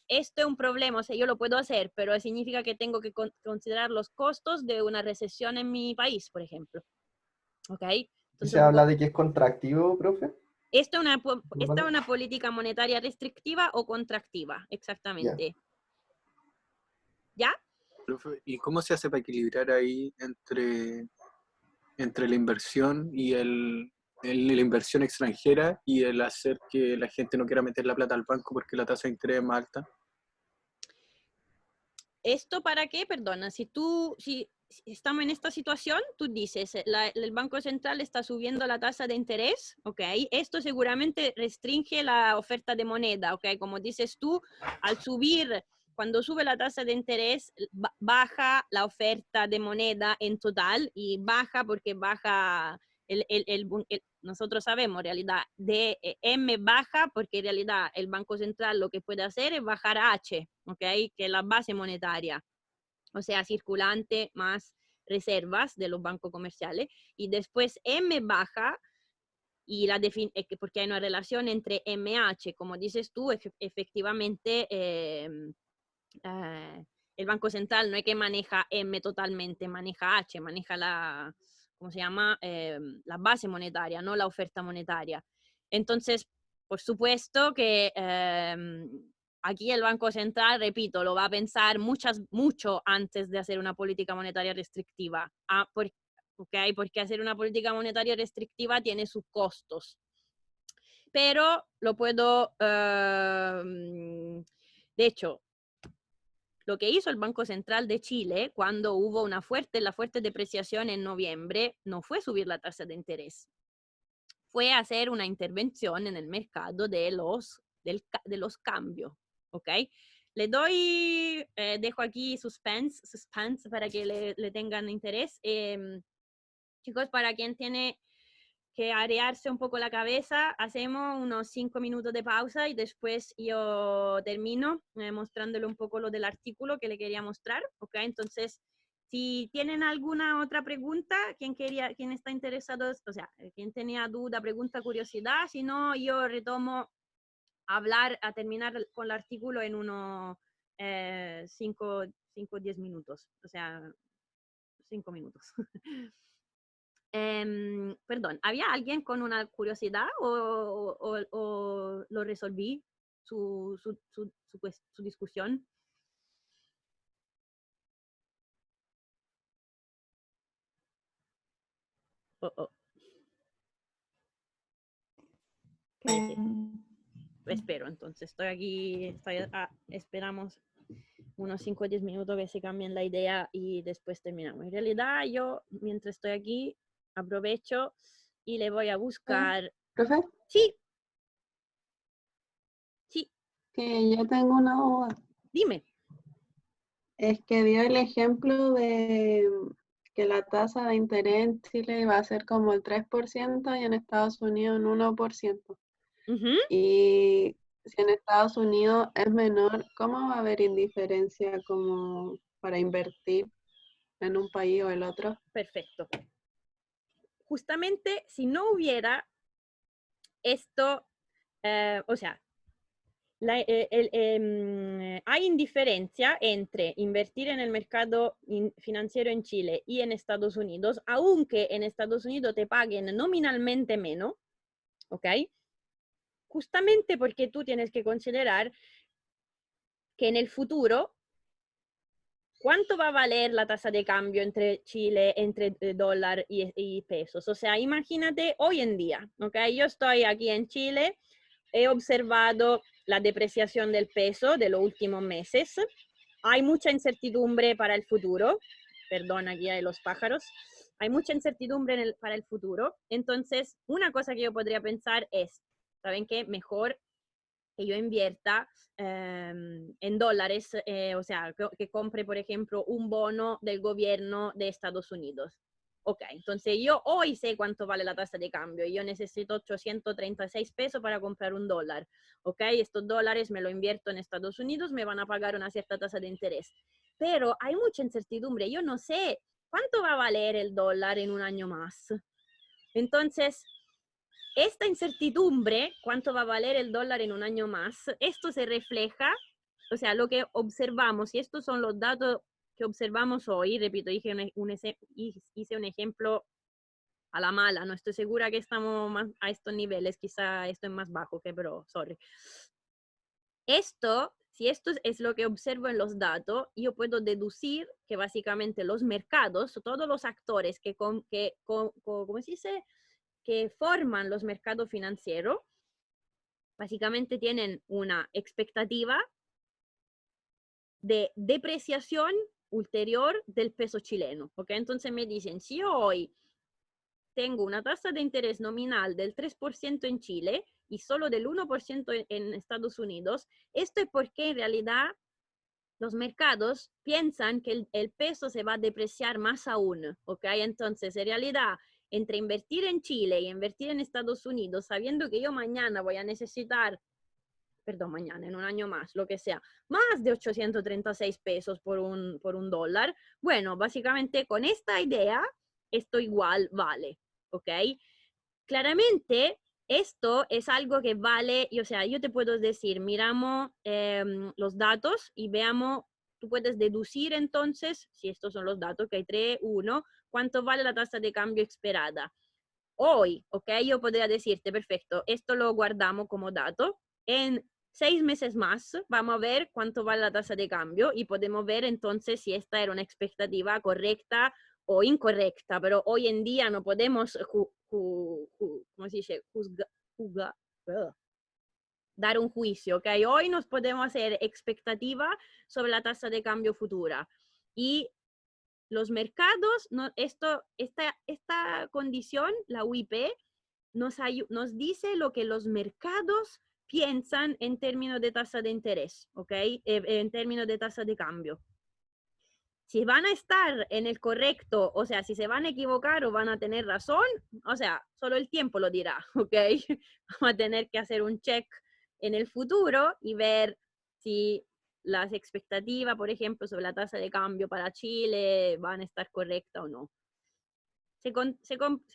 esto es un problema, o sea, yo lo puedo hacer, pero significa que tengo que considerar los costos de una recesión en mi país, por ejemplo, ¿ok? Entonces, ¿Se habla de que es contractivo, profe? Esta es una política monetaria restrictiva o contractiva, exactamente. ¿Ya? Profe, ¿y cómo se hace para equilibrar ahí entre la inversión y la inversión extranjera y el hacer que la gente no quiera meter la plata al banco porque la tasa de interés es más alta? ¿Esto para qué? Perdona, si estamos en esta situación, tú dices, el Banco Central está subiendo la tasa de interés, ¿ok? Esto seguramente restringe la oferta de moneda, ¿ok? Como dices tú, al subir, cuando sube la tasa de interés, baja la oferta de moneda en total y baja porque baja nosotros sabemos en realidad de M baja porque en realidad el Banco Central lo que puede hacer es bajar H, ¿ok? Que es la base monetaria, o sea, circulante más reservas de los bancos comerciales, y después M baja y porque hay una relación entre MH, como dices tú, efectivamente el Banco Central no es que maneja M totalmente, maneja H, maneja la, ¿cómo se llama? La base monetaria, no la oferta monetaria. Entonces, por supuesto que aquí el Banco Central, repito, lo va a pensar mucho antes de hacer una política monetaria restrictiva. Porque hacer una política monetaria restrictiva tiene sus costos. Pero lo puedo, de hecho, lo que hizo el Banco Central de Chile cuando hubo la fuerte depreciación en noviembre no fue subir la tasa de interés, fue hacer una intervención en el mercado de los cambios, ¿ok? Le doy, dejo aquí suspense para que le tengan interés. Chicos, para quien tiene que arearse un poco la cabeza, hacemos unos 5 minutos de pausa y después yo termino mostrándole un poco lo del artículo que le quería mostrar, ¿ok? Entonces, si tienen alguna otra pregunta, quien está interesado, o sea, quien tenía duda, pregunta, curiosidad, si no, yo retomo a terminar con el artículo en unos 5 o 10 minutos, o sea, 5 minutos. Perdón, ¿había alguien con una curiosidad o lo resolví su discusión? Oh. Parece. Espero, entonces estoy aquí, esperamos unos 5 o 10 minutos que se cambien la idea y después terminamos. En realidad yo, mientras estoy aquí, aprovecho y le voy a buscar... ¿Profe? Sí. Que yo tengo una duda. Dime. Es que dio el ejemplo de que la tasa de interés en Chile va a ser como el 3% y en Estados Unidos un 1%. Y si en Estados Unidos es menor, ¿cómo va a haber indiferencia como para invertir en un país o el otro? Perfecto. Justamente si no hubiera esto, o sea, hay indiferencia entre invertir en el mercado financiero en Chile y en Estados Unidos, aunque en Estados Unidos te paguen nominalmente menos, ¿ok? Justamente porque tú tienes que considerar que en el futuro, ¿cuánto va a valer la tasa de cambio entre Chile, entre dólar y pesos? O sea, imagínate hoy en día, ¿ok? Yo estoy aquí en Chile, he observado la depreciación del peso de los últimos meses. Hay mucha incertidumbre para el futuro. Perdón, aquí hay los pájaros. Hay mucha incertidumbre para el futuro. Entonces, una cosa que yo podría pensar es, ¿saben qué? Mejor que yo invierta en dólares, o sea, que compre, por ejemplo, un bono del gobierno de Estados Unidos. Ok, entonces yo hoy sé cuánto vale la tasa de cambio y yo necesito 836 pesos para comprar un dólar. Ok, estos dólares me lo invierto en Estados Unidos, me van a pagar una cierta tasa de interés. Pero hay mucha incertidumbre, yo no sé cuánto va a valer el dólar en un año más. Entonces, esta incertidumbre, cuánto va a valer el dólar en un año más, esto se refleja, o sea, lo que observamos, y estos son los datos que observamos hoy, repito, hice un ejemplo a la mala, no estoy segura que estamos más a estos niveles, quizá esto es más bajo, pero sorry. Esto, si esto es lo que observo en los datos, yo puedo deducir que básicamente los mercados, todos los actores ¿cómo se dice? Que forman los mercados financieros, básicamente tienen una expectativa de depreciación ulterior del peso chileno, ¿ok? Entonces me dicen, si yo hoy tengo una tasa de interés nominal del 3% en Chile y solo del 1% en Estados Unidos, esto es porque en realidad los mercados piensan que el peso se va a depreciar más aún, ¿ok? Entonces, en realidad, entre invertir en Chile y invertir en Estados Unidos, sabiendo que yo mañana voy a necesitar, perdón, mañana, en un año más, lo que sea, más de 836 pesos por un dólar, bueno, básicamente con esta idea, esto igual vale, ¿ok? Claramente, esto es algo que vale, o sea, yo te puedo decir, miramos los datos y veamos, tú puedes deducir entonces, si estos son los datos, que hay 3, 1, cuánto vale la tasa de cambio esperada. Hoy, ¿ok? Yo podría decirte, perfecto, esto lo guardamos como dato. En 6 meses más vamos a ver cuánto vale la tasa de cambio y podemos ver entonces si esta era una expectativa correcta o incorrecta, pero hoy en día no podemos, ¿cómo se dice? Dar un juicio, ¿ok? Hoy nos podemos hacer expectativa sobre la tasa de cambio futura. Y los mercados, esta condición, la UIP, nos dice lo que los mercados piensan en términos de tasa de interés, ¿ok? En términos de tasa de cambio. Si van a estar en el correcto, o sea, si se van a equivocar o van a tener razón, o sea, solo el tiempo lo dirá, ¿ok? Vamos a tener que hacer un check en el futuro y ver si las expectativas, por ejemplo, sobre la tasa de cambio para Chile van a estar correctas o no. Se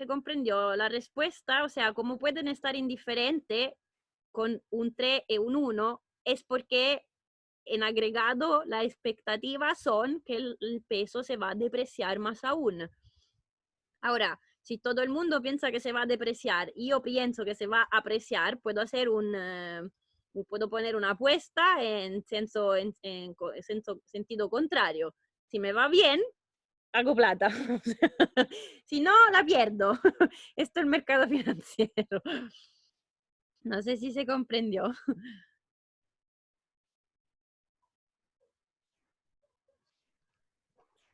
comprendió la respuesta, o sea, como pueden estar indiferentes con un 3 y un 1, es porque en agregado las expectativas son que el peso se va a depreciar más aún. Ahora, si todo el mundo piensa que se va a depreciar y yo pienso que se va a apreciar, puedo hacer puedo poner una apuesta en sentido contrario. Si me va bien, hago plata. Si no, la pierdo. Esto es el mercado financiero. No sé si se comprendió.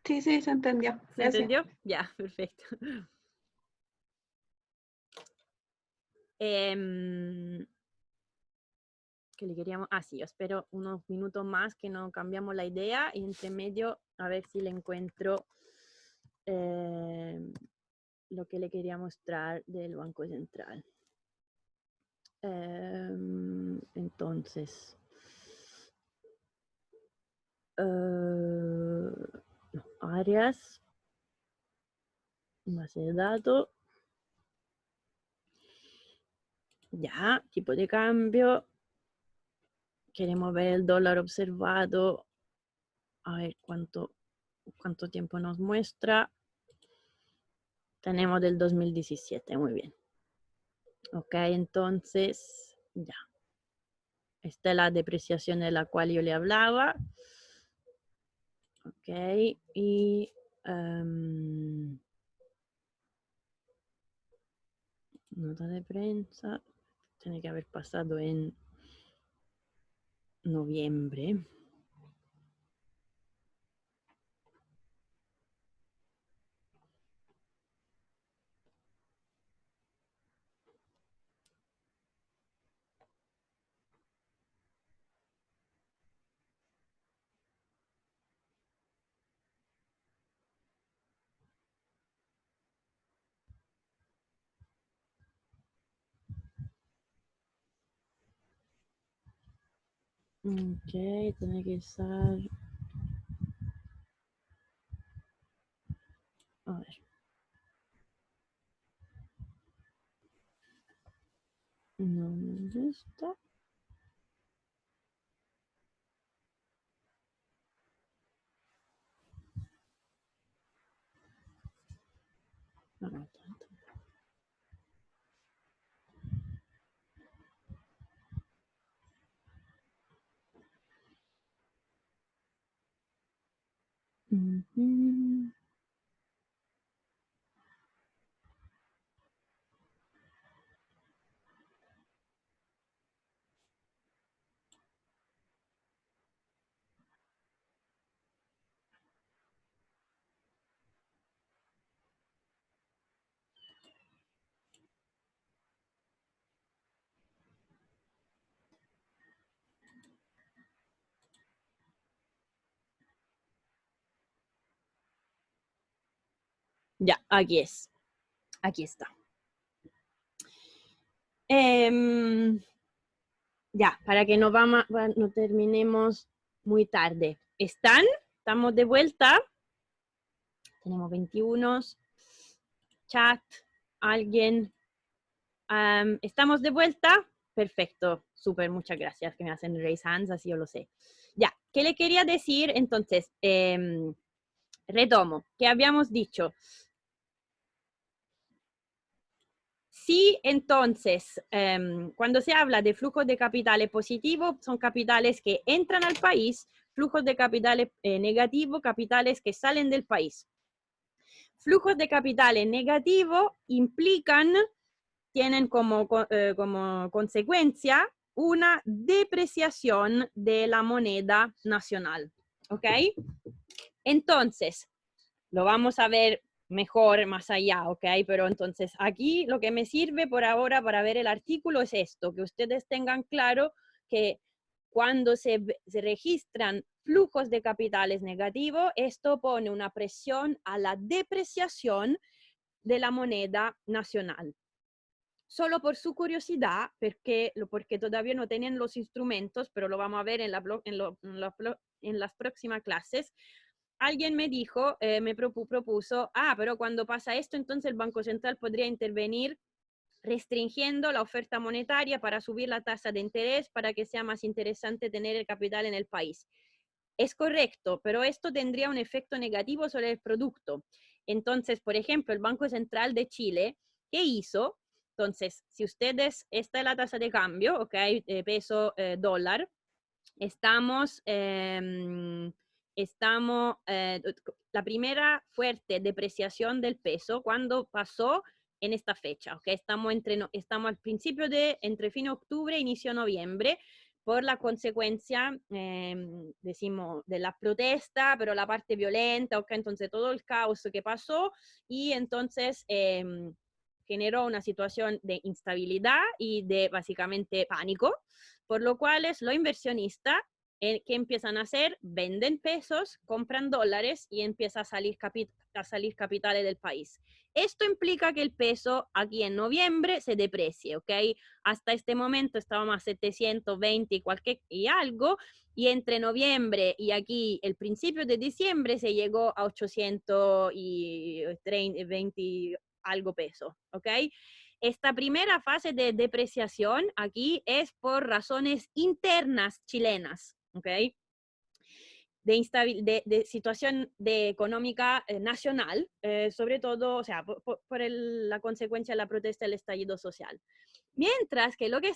Sí, sí, se entendió. ¿Se Gracias. entendió? Ya, perfecto. ¿Qué le queríamos? Ah, sí, yo espero unos minutos más que no cambiamos la idea y entre medio a ver si le encuentro lo que le quería mostrar del Banco Central. Entonces, no, áreas, base de datos, ya, tipo de cambio, queremos ver el dólar observado, a ver cuánto tiempo nos muestra. Tenemos del 2017, muy bien. Ok, entonces, ya. Esta es la depreciación de la cual yo le hablaba. Ok, y nota de prensa. Tiene que haber pasado en noviembre. Ok, tiene que estar. A ver. No, ¿dónde está? No. Ujú. Ya, aquí es. Aquí está. Ya, para que no terminemos muy tarde. ¿Están? ¿Estamos de vuelta? Tenemos 21. Chat. ¿Alguien? ¿Estamos de vuelta? Perfecto. Súper, muchas gracias que me hacen raise hands, así yo lo sé. Ya, ¿qué le quería decir? Entonces, retomo. ¿Qué habíamos dicho? Sí, entonces, cuando se habla de flujos de capitales positivos, son capitales que entran al país, flujos de capitales negativos, capitales que salen del país. Flujos de capitales negativos tienen como consecuencia una depreciación de la moneda nacional, ¿ok? Entonces, lo vamos a ver mejor más allá, ¿ok? Pero entonces aquí lo que me sirve por ahora para ver el artículo es esto, que ustedes tengan claro que cuando se registran flujos de capitales negativos, esto pone una presión a la depreciación de la moneda nacional. Solo por su curiosidad, porque todavía no tienen los instrumentos, pero lo vamos a ver en las próximas clases. Alguien me dijo, me propuso, pero cuando pasa esto, entonces el Banco Central podría intervenir restringiendo la oferta monetaria para subir la tasa de interés para que sea más interesante tener el capital en el país. Es correcto, pero esto tendría un efecto negativo sobre el producto. Entonces, por ejemplo, el Banco Central de Chile, ¿qué hizo? Entonces, si ustedes, esta es la tasa de cambio, ¿ok? Peso, dólar, la primera fuerte depreciación del peso cuando pasó en esta fecha, ¿ok? Estamos al principio entre fin de octubre e inicio de noviembre, por la consecuencia, decimos, de la protesta, pero la parte violenta, ¿ok? Entonces todo el caos que pasó y entonces generó una situación de instabilidad y de básicamente pánico, por lo cual los inversionistas ¿qué empiezan a hacer? Venden pesos, compran dólares y empieza a salir capitales del país. Esto implica que el peso aquí en noviembre se deprecie, ¿ok? Hasta este momento estábamos a 720 y algo, y entre noviembre y aquí el principio de diciembre se llegó a 820 algo pesos, ¿ok? Esta primera fase de depreciación aquí es por razones internas chilenas, ¿ok? De situación económica nacional, sobre todo, o sea, por la consecuencia de la protesta del estallido social. Mientras que lo que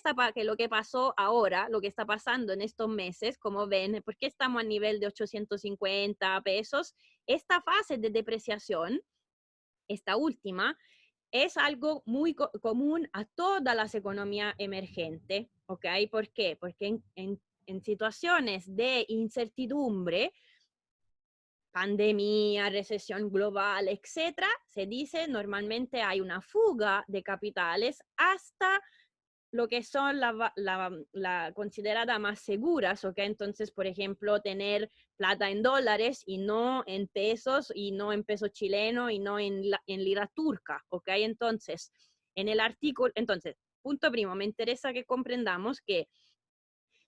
pasó ahora, lo que está pasando en estos meses, como ven, ¿por qué estamos a nivel de 850 pesos? Esta fase de depreciación, esta última, es algo muy común a todas las economías emergentes, ¿ok? ¿Por qué? Porque en situaciones de incertidumbre, pandemia, recesión global, etcétera, se dice normalmente hay una fuga de capitales hasta lo que son la considerada más seguras, ¿ok? Entonces, por ejemplo, tener plata en dólares y no en pesos, y no en peso chileno, y no en lira turca, ¿ok? Entonces, en el artículo, entonces, punto primo, me interesa que comprendamos que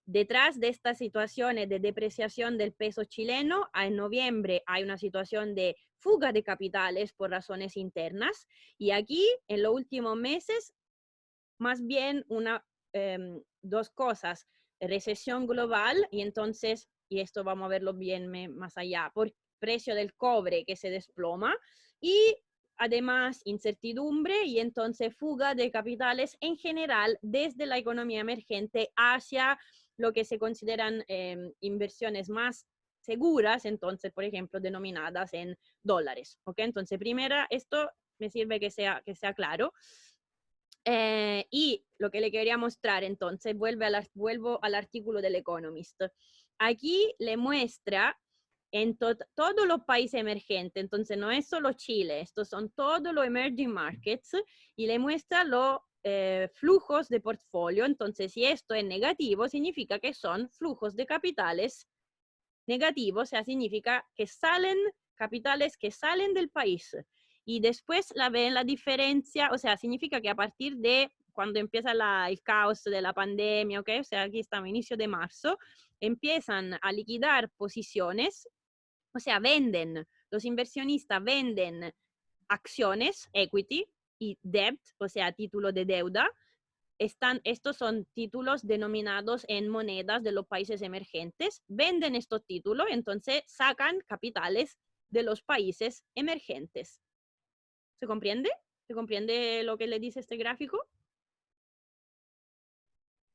detrás de estas situaciones de depreciación del peso chileno, en noviembre hay una situación de fuga de capitales por razones internas, y aquí, en los últimos meses, más bien dos cosas, recesión global, y entonces, y esto vamos a verlo bien más allá, por precio del cobre que se desploma, y además incertidumbre y entonces fuga de capitales en general desde la economía emergente hacia lo que se consideran inversiones más seguras, entonces, por ejemplo, denominadas en dólares. ¿Ok? Entonces, primera, esto me sirve que sea claro. Y lo que le quería mostrar, entonces, vuelvo al artículo del Economist. Aquí le muestra en todos los países emergentes, entonces no es solo Chile, estos son todos los emerging markets, y le muestra los flujos de portfolio. Entonces, si esto es negativo, significa que son flujos de capitales negativos, o sea, significa que salen capitales que salen del país. Y después ven la diferencia, o sea, significa que a partir de cuando empieza el caos de la pandemia, ¿ok? O sea, aquí estamos a inicio de marzo, empiezan a liquidar posiciones, o sea, los inversionistas venden acciones, equity, y debt, o sea, título de deuda. Estos son títulos denominados en monedas de los países emergentes, venden estos títulos, entonces sacan capitales de los países emergentes. ¿Se comprende? ¿Se comprende lo que le dice este gráfico?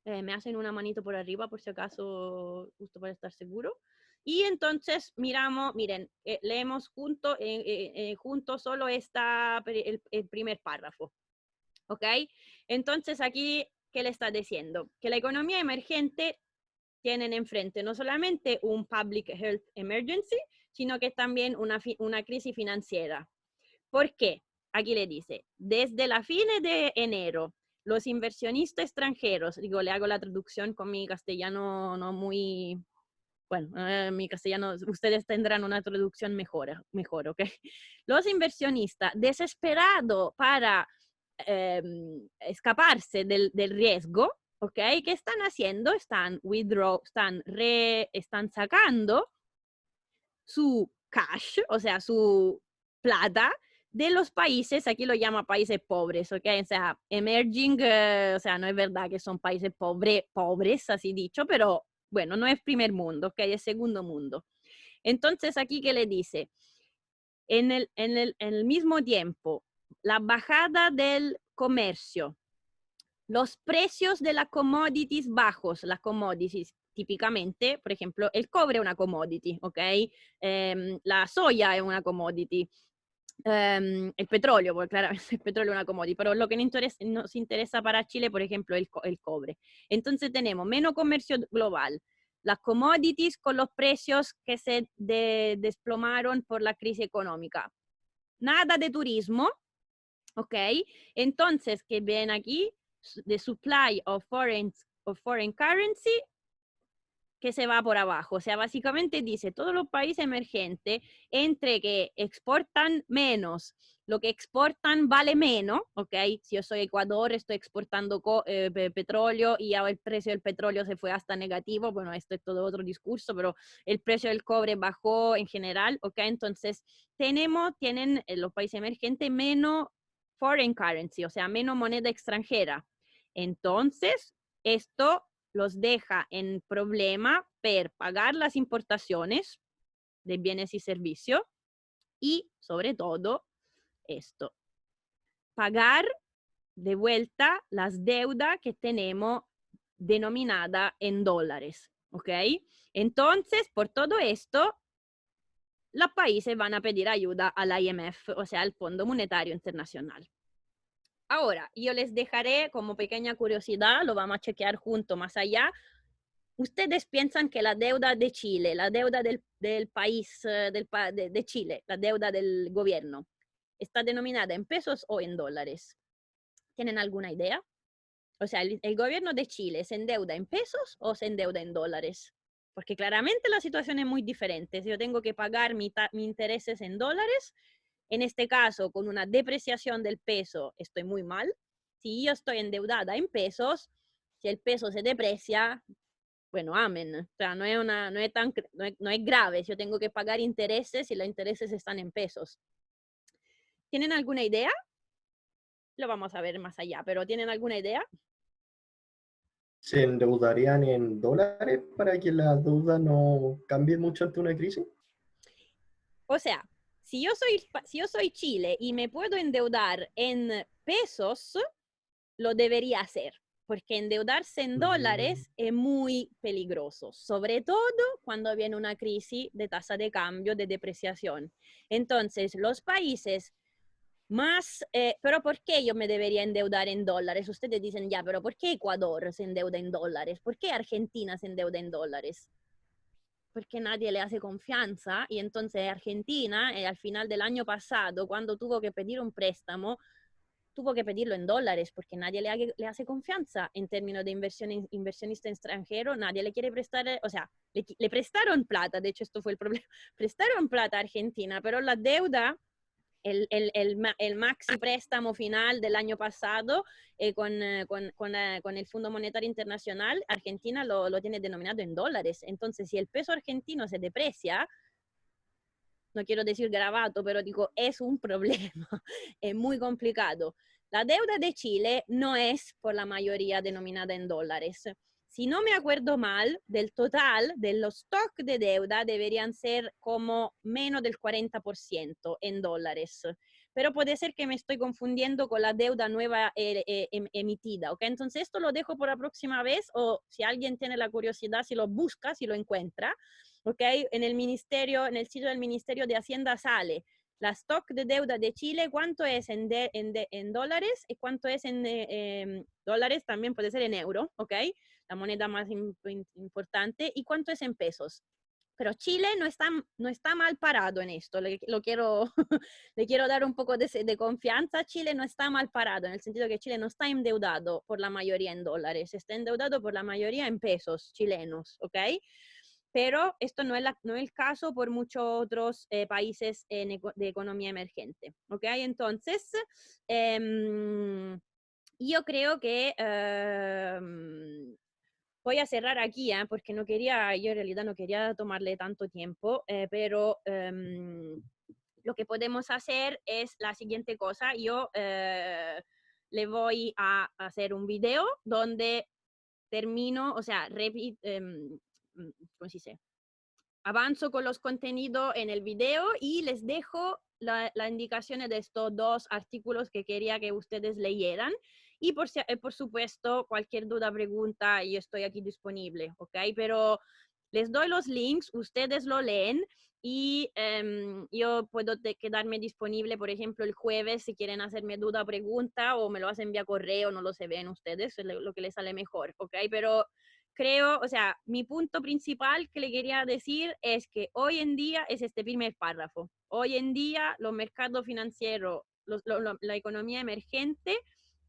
Me hacen una manito por arriba por si acaso, justo para estar seguro. Y entonces miramos, miren, leemos junto solo el primer párrafo. ¿Ok? Entonces aquí, ¿qué le está diciendo? Que la economía emergente tienen enfrente no solamente un public health emergency, sino que también una crisis financiera. ¿Por qué? Aquí le dice, desde la fines de enero, los inversionistas extranjeros, digo, le hago la traducción con mi castellano no muy, bueno, mi castellano, ustedes tendrán una traducción mejor, ¿ok? Los inversionistas desesperados para escaparse del riesgo, ¿ok? ¿Qué están haciendo? Están sacando su cash, o sea, su plata de los países, aquí lo llama países pobres, ¿ok? O sea, emerging, o sea, no es verdad que son países pobres, así dicho, pero bueno, no es primer mundo, ¿ok? Es segundo mundo. Entonces, aquí, ¿qué le dice? En el mismo tiempo, la bajada del comercio, los precios de las commodities bajos, las commodities típicamente, por ejemplo, el cobre es una commodity, ¿ok? La soya es una commodity, el petróleo, porque claramente el petróleo es una commodity, pero lo que nos interesa para Chile, por ejemplo, el cobre. Entonces tenemos menos comercio global, las commodities con los precios que se desplomaron por la crisis económica. Nada de turismo, ¿ok? Entonces, ¿qué ven aquí? The supply of foreign currency que se va por abajo. O sea, básicamente dice, todos los países emergentes, entre que exportan menos, lo que exportan vale menos, ¿ok? Si yo soy Ecuador, estoy exportando petróleo y ahora el precio del petróleo se fue hasta negativo, bueno, esto es todo otro discurso, pero el precio del cobre bajó en general, ¿ok? Entonces, tienen los países emergentes menos foreign currency, o sea, menos moneda extranjera. Entonces, esto los deja en problema per pagar las importaciones de bienes y servicios y, sobre todo, esto, pagar de vuelta las deudas que tenemos denominada en dólares, ¿ok? Entonces, por todo esto, los países van a pedir ayuda al IMF, o sea, al Fondo Monetario Internacional. Ahora, yo les dejaré como pequeña curiosidad, lo vamos a chequear junto más allá. ¿Ustedes piensan que la deuda de Chile, la deuda del país de Chile, la deuda del gobierno, está denominada en pesos o en dólares? ¿Tienen alguna idea? O sea, ¿el gobierno de Chile se endeuda en pesos o se endeuda en dólares? Porque claramente la situación es muy diferente. Si yo tengo que pagar mis intereses en dólares, en este caso, con una depreciación del peso, estoy muy mal. Si yo estoy endeudada en pesos, si el peso se deprecia, bueno, amén. O sea, no es grave. Si yo tengo que pagar intereses y los intereses están en pesos. ¿Tienen alguna idea? Lo vamos a ver más allá, pero ¿tienen alguna idea? ¿Se endeudarían en dólares para que la deuda no cambie mucho ante una crisis? O sea, si yo soy Chile y me puedo endeudar en pesos, lo debería hacer. porque endeudarse en dólares es muy peligroso, sobre todo cuando viene una crisis de tasa de cambio, de depreciación. Entonces, los países más, pero ¿por qué yo me debería endeudar en dólares? Ustedes dicen, ya, pero ¿por qué Ecuador se endeuda en dólares? ¿Por qué Argentina se endeuda en dólares? Porque nadie le hace confianza y entonces Argentina, al final del año pasado, cuando tuvo que pedir un préstamo, tuvo que pedirlo en dólares porque nadie le hace confianza en términos de inversionista extranjero, nadie le quiere prestar, o sea, le prestaron plata, de hecho esto fue el problema, prestaron plata a Argentina, pero la deuda, el maxi préstamo final del año pasado con el Fondo Monetario Internacional, Argentina lo tiene denominado en dólares. Entonces, si el peso argentino se deprecia, no quiero decir gravato, pero digo, es un problema, es muy complicado. La deuda de Chile no es por la mayoría denominada en dólares. Si no me acuerdo mal, del total de los stock de deuda deberían ser como menos del 40% en dólares. Pero puede ser que me estoy confundiendo con la deuda nueva emitida, ¿ok? Entonces esto lo dejo por la próxima vez, o si alguien tiene la curiosidad, si lo busca, si lo encuentra, ¿ok? En el sitio del Ministerio de Hacienda sale la stock de deuda de Chile, cuánto es en dólares y cuánto es en dólares, también puede ser en euro, ¿ok? La moneda más importante, y cuánto es en pesos. Pero Chile no está mal parado en esto, le quiero dar un poco de confianza. Chile no está mal parado, en el sentido que Chile no está endeudado por la mayoría en dólares, está endeudado por la mayoría en pesos chilenos, ¿ok? Pero esto no es el caso por muchos otros países de economía emergente, ¿ok? Entonces, yo creo que voy a cerrar aquí, porque yo en realidad no quería tomarle tanto tiempo, pero lo que podemos hacer es la siguiente cosa. Yo le voy a hacer un video donde termino, o sea, ¿cómo se dice? Avanzo con los contenidos en el video y les dejo la indicación de estos 2 artículos que quería que ustedes leyeran. Y por supuesto, cualquier duda, pregunta, yo estoy aquí disponible, ¿ok? Pero les doy los links, ustedes lo leen y yo puedo quedarme disponible, por ejemplo, el jueves si quieren hacerme duda o pregunta, o me lo hacen vía correo, no lo se ven ustedes, es lo que les sale mejor, ¿ok? Pero creo, o sea, mi punto principal que le quería decir es que hoy en día es este primer párrafo. Hoy en día los mercados financieros, la economía emergente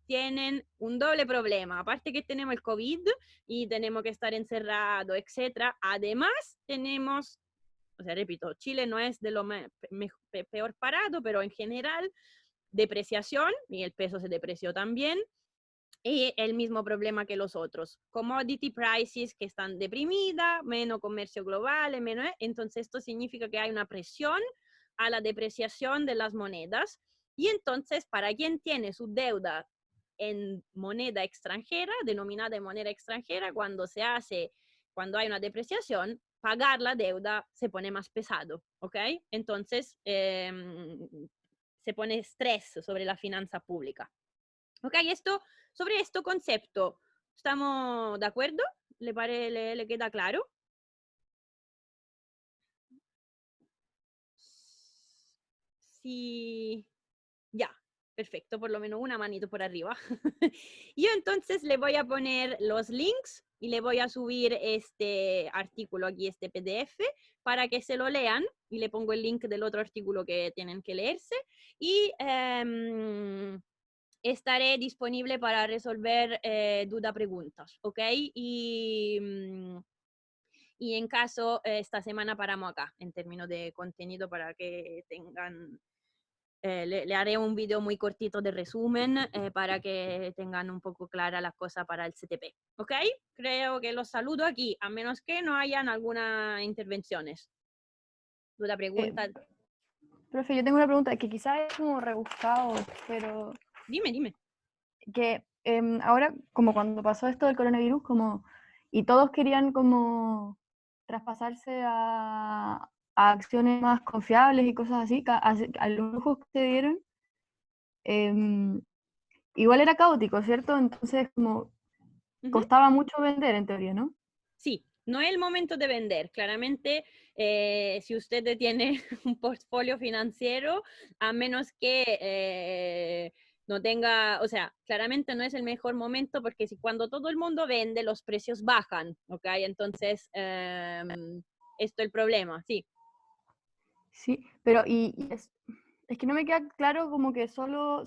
tienen un doble problema. Aparte que tenemos el COVID y tenemos que estar encerrados, etcétera. Además tenemos, o sea, repito, Chile no es de lo peor parado, pero en general depreciación, y el peso se depreció también. Y el mismo problema que los otros. Commodity prices que están deprimidas, menos comercio global, entonces esto significa que hay una presión a la depreciación de las monedas. Y entonces, para quien tiene su deuda en moneda extranjera, denominada en moneda extranjera, cuando hay una depreciación, pagar la deuda se pone más pesado, ¿ok? Entonces, se pone estrés sobre la finanza pública. ¿Ok? Sobre este concepto, ¿estamos de acuerdo? ¿Le queda claro? Sí, ya, perfecto, por lo menos una manito por arriba. Yo entonces le voy a poner los links y le voy a subir este artículo aquí, este PDF, para que se lo lean, y le pongo el link del otro artículo que tienen que leerse, y estaré disponible para resolver preguntas, ¿ok? Y en caso, esta semana paramos acá, en términos de contenido, para que tengan, le haré un video muy cortito de resumen para que tengan un poco clara las cosas para el CTP, ¿ok? Creo que los saludo aquí, a menos que no hayan algunas intervenciones. ¿Duda, pregunta? Profe, yo tengo una pregunta que quizás es como rebuscado, pero Dime. que ahora, como cuando pasó esto del coronavirus, y todos querían como traspasarse a acciones más confiables y cosas así, a los lujos que se dieron, igual era caótico, ¿cierto? Entonces, como costaba mucho vender en teoría, ¿no? Sí, no es el momento de vender. Claramente, si usted tiene un portfolio financiero, a menos que no tenga, o sea, claramente no es el mejor momento porque si cuando todo el mundo vende, los precios bajan, ¿ok? Entonces, esto es el problema, sí. Sí, pero es que no me queda claro como que solo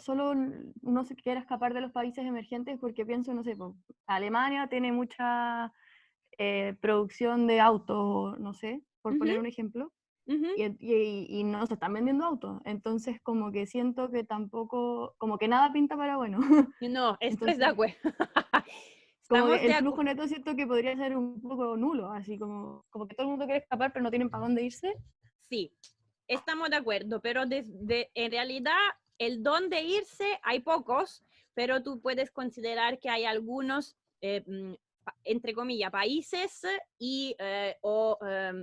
uno se quiera escapar de los países emergentes porque pienso, no sé, Alemania tiene mucha producción de autos, no sé, por poner un ejemplo, y no se están vendiendo autos. Entonces como que siento que tampoco, como que nada pinta para bueno. No, esto es de Entonces, acuerdo. como Estamos que de el acuerdo. flujo neto siento que podría ser un poco nulo, así como que todo el mundo quiere escapar pero no tienen para dónde irse. Sí, estamos de acuerdo, pero en realidad el dónde irse hay pocos, pero tú puedes considerar que hay algunos, entre comillas, países o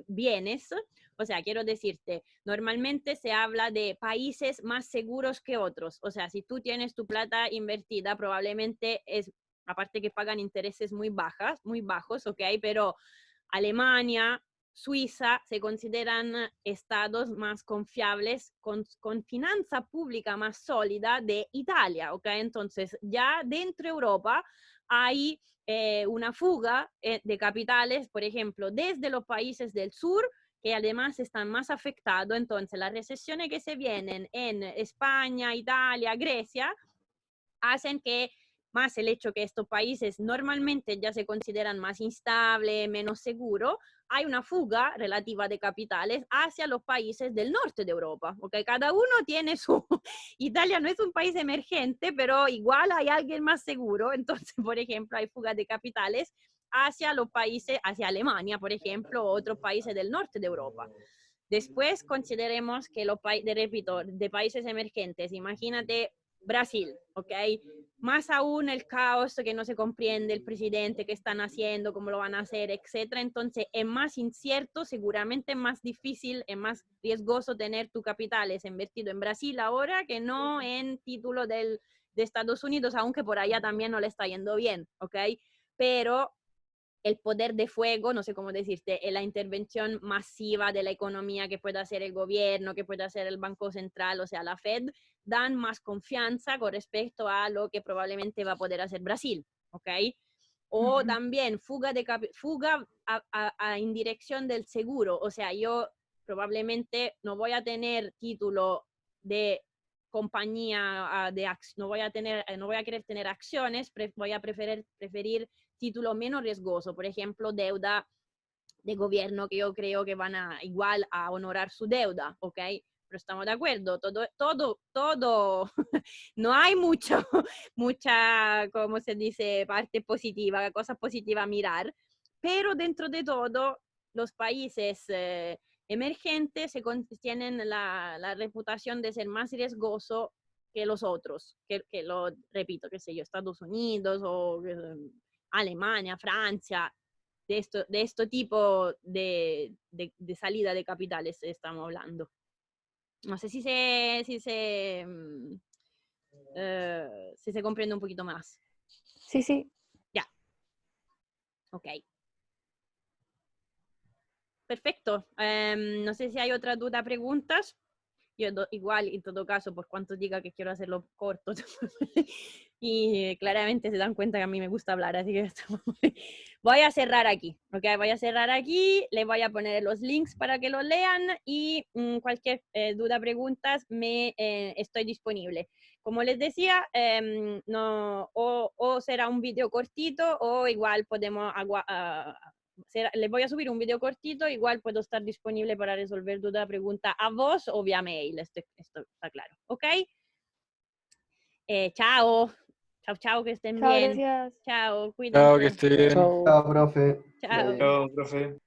bienes. O sea, quiero decirte, normalmente se habla de países más seguros que otros. O sea, si tú tienes tu plata invertida, probablemente es, aparte que pagan intereses muy bajos, ¿ok? Pero Alemania, Suiza se consideran estados más confiables con finanza pública más sólida de Italia, ¿ok? Entonces ya dentro de Europa hay una fuga de capitales, por ejemplo, desde los países del sur, que además están más afectados. Entonces las recesiones que se vienen en España, Italia, Grecia, hacen que más el hecho que estos países normalmente ya se consideran más instables, menos seguros, hay una fuga relativa de capitales hacia los países del norte de Europa, porque cada uno tiene su... Italia no es un país emergente, pero igual hay alguien más seguro, entonces, por ejemplo, hay fuga de capitales hacia los países, hacia Alemania, por ejemplo, o otros países del norte de Europa. Después consideremos que los países, repito, de países emergentes, imagínate Brasil, ¿ok? Más aún el caos que no se comprende, el presidente, qué están haciendo, cómo lo van a hacer, etcétera. Entonces es más incierto, seguramente más difícil, es más riesgoso tener tu capitales invertido en Brasil ahora que no en título de Estados Unidos, aunque por allá también no le está yendo bien, ¿ok? Pero el poder de fuego, no sé cómo decirte, la intervención masiva de la economía que puede hacer el gobierno, que puede hacer el Banco Central, o sea, la Fed, dan más confianza con respecto a lo que probablemente va a poder hacer Brasil, ¿ok? O también fuga en dirección del seguro, o sea, yo probablemente no voy a tener título de compañía no voy a querer tener acciones, voy a preferir título menos riesgoso, por ejemplo, deuda de gobierno que yo creo que van a igual a honorar su deuda, ¿ok? Pero estamos de acuerdo, todo, no hay mucha, ¿cómo se dice?, parte positiva, cosas positivas a mirar, pero dentro de todo, los países emergentes tienen la reputación de ser más riesgoso que los otros, que lo repito, qué sé yo, Estados Unidos o Alemania, Francia, de este tipo de salida de capitales estamos hablando. No sé si se comprende un poquito más. Sí, sí. Ya. Ok. Perfecto. No sé si hay otra duda, preguntas. Yo igual, en todo caso, por cuanto diga que quiero hacerlo corto. Y claramente se dan cuenta que a mí me gusta hablar, así que voy a cerrar aquí, ¿ok? Voy a cerrar aquí, les voy a poner los links para que los lean y cualquier duda, preguntas, estoy disponible. Como les decía, no, o será un video cortito o igual podemos... les voy a subir un video cortito, igual puedo estar disponible para resolver duda, pregunta a vos o vía mail, esto está claro, ¿ok? Chao. Chao, que estén Chao, bien. gracias. Chao, Chao, que cuídense. esté bien. Chao. Chao, profe. Chao. Chao, profe.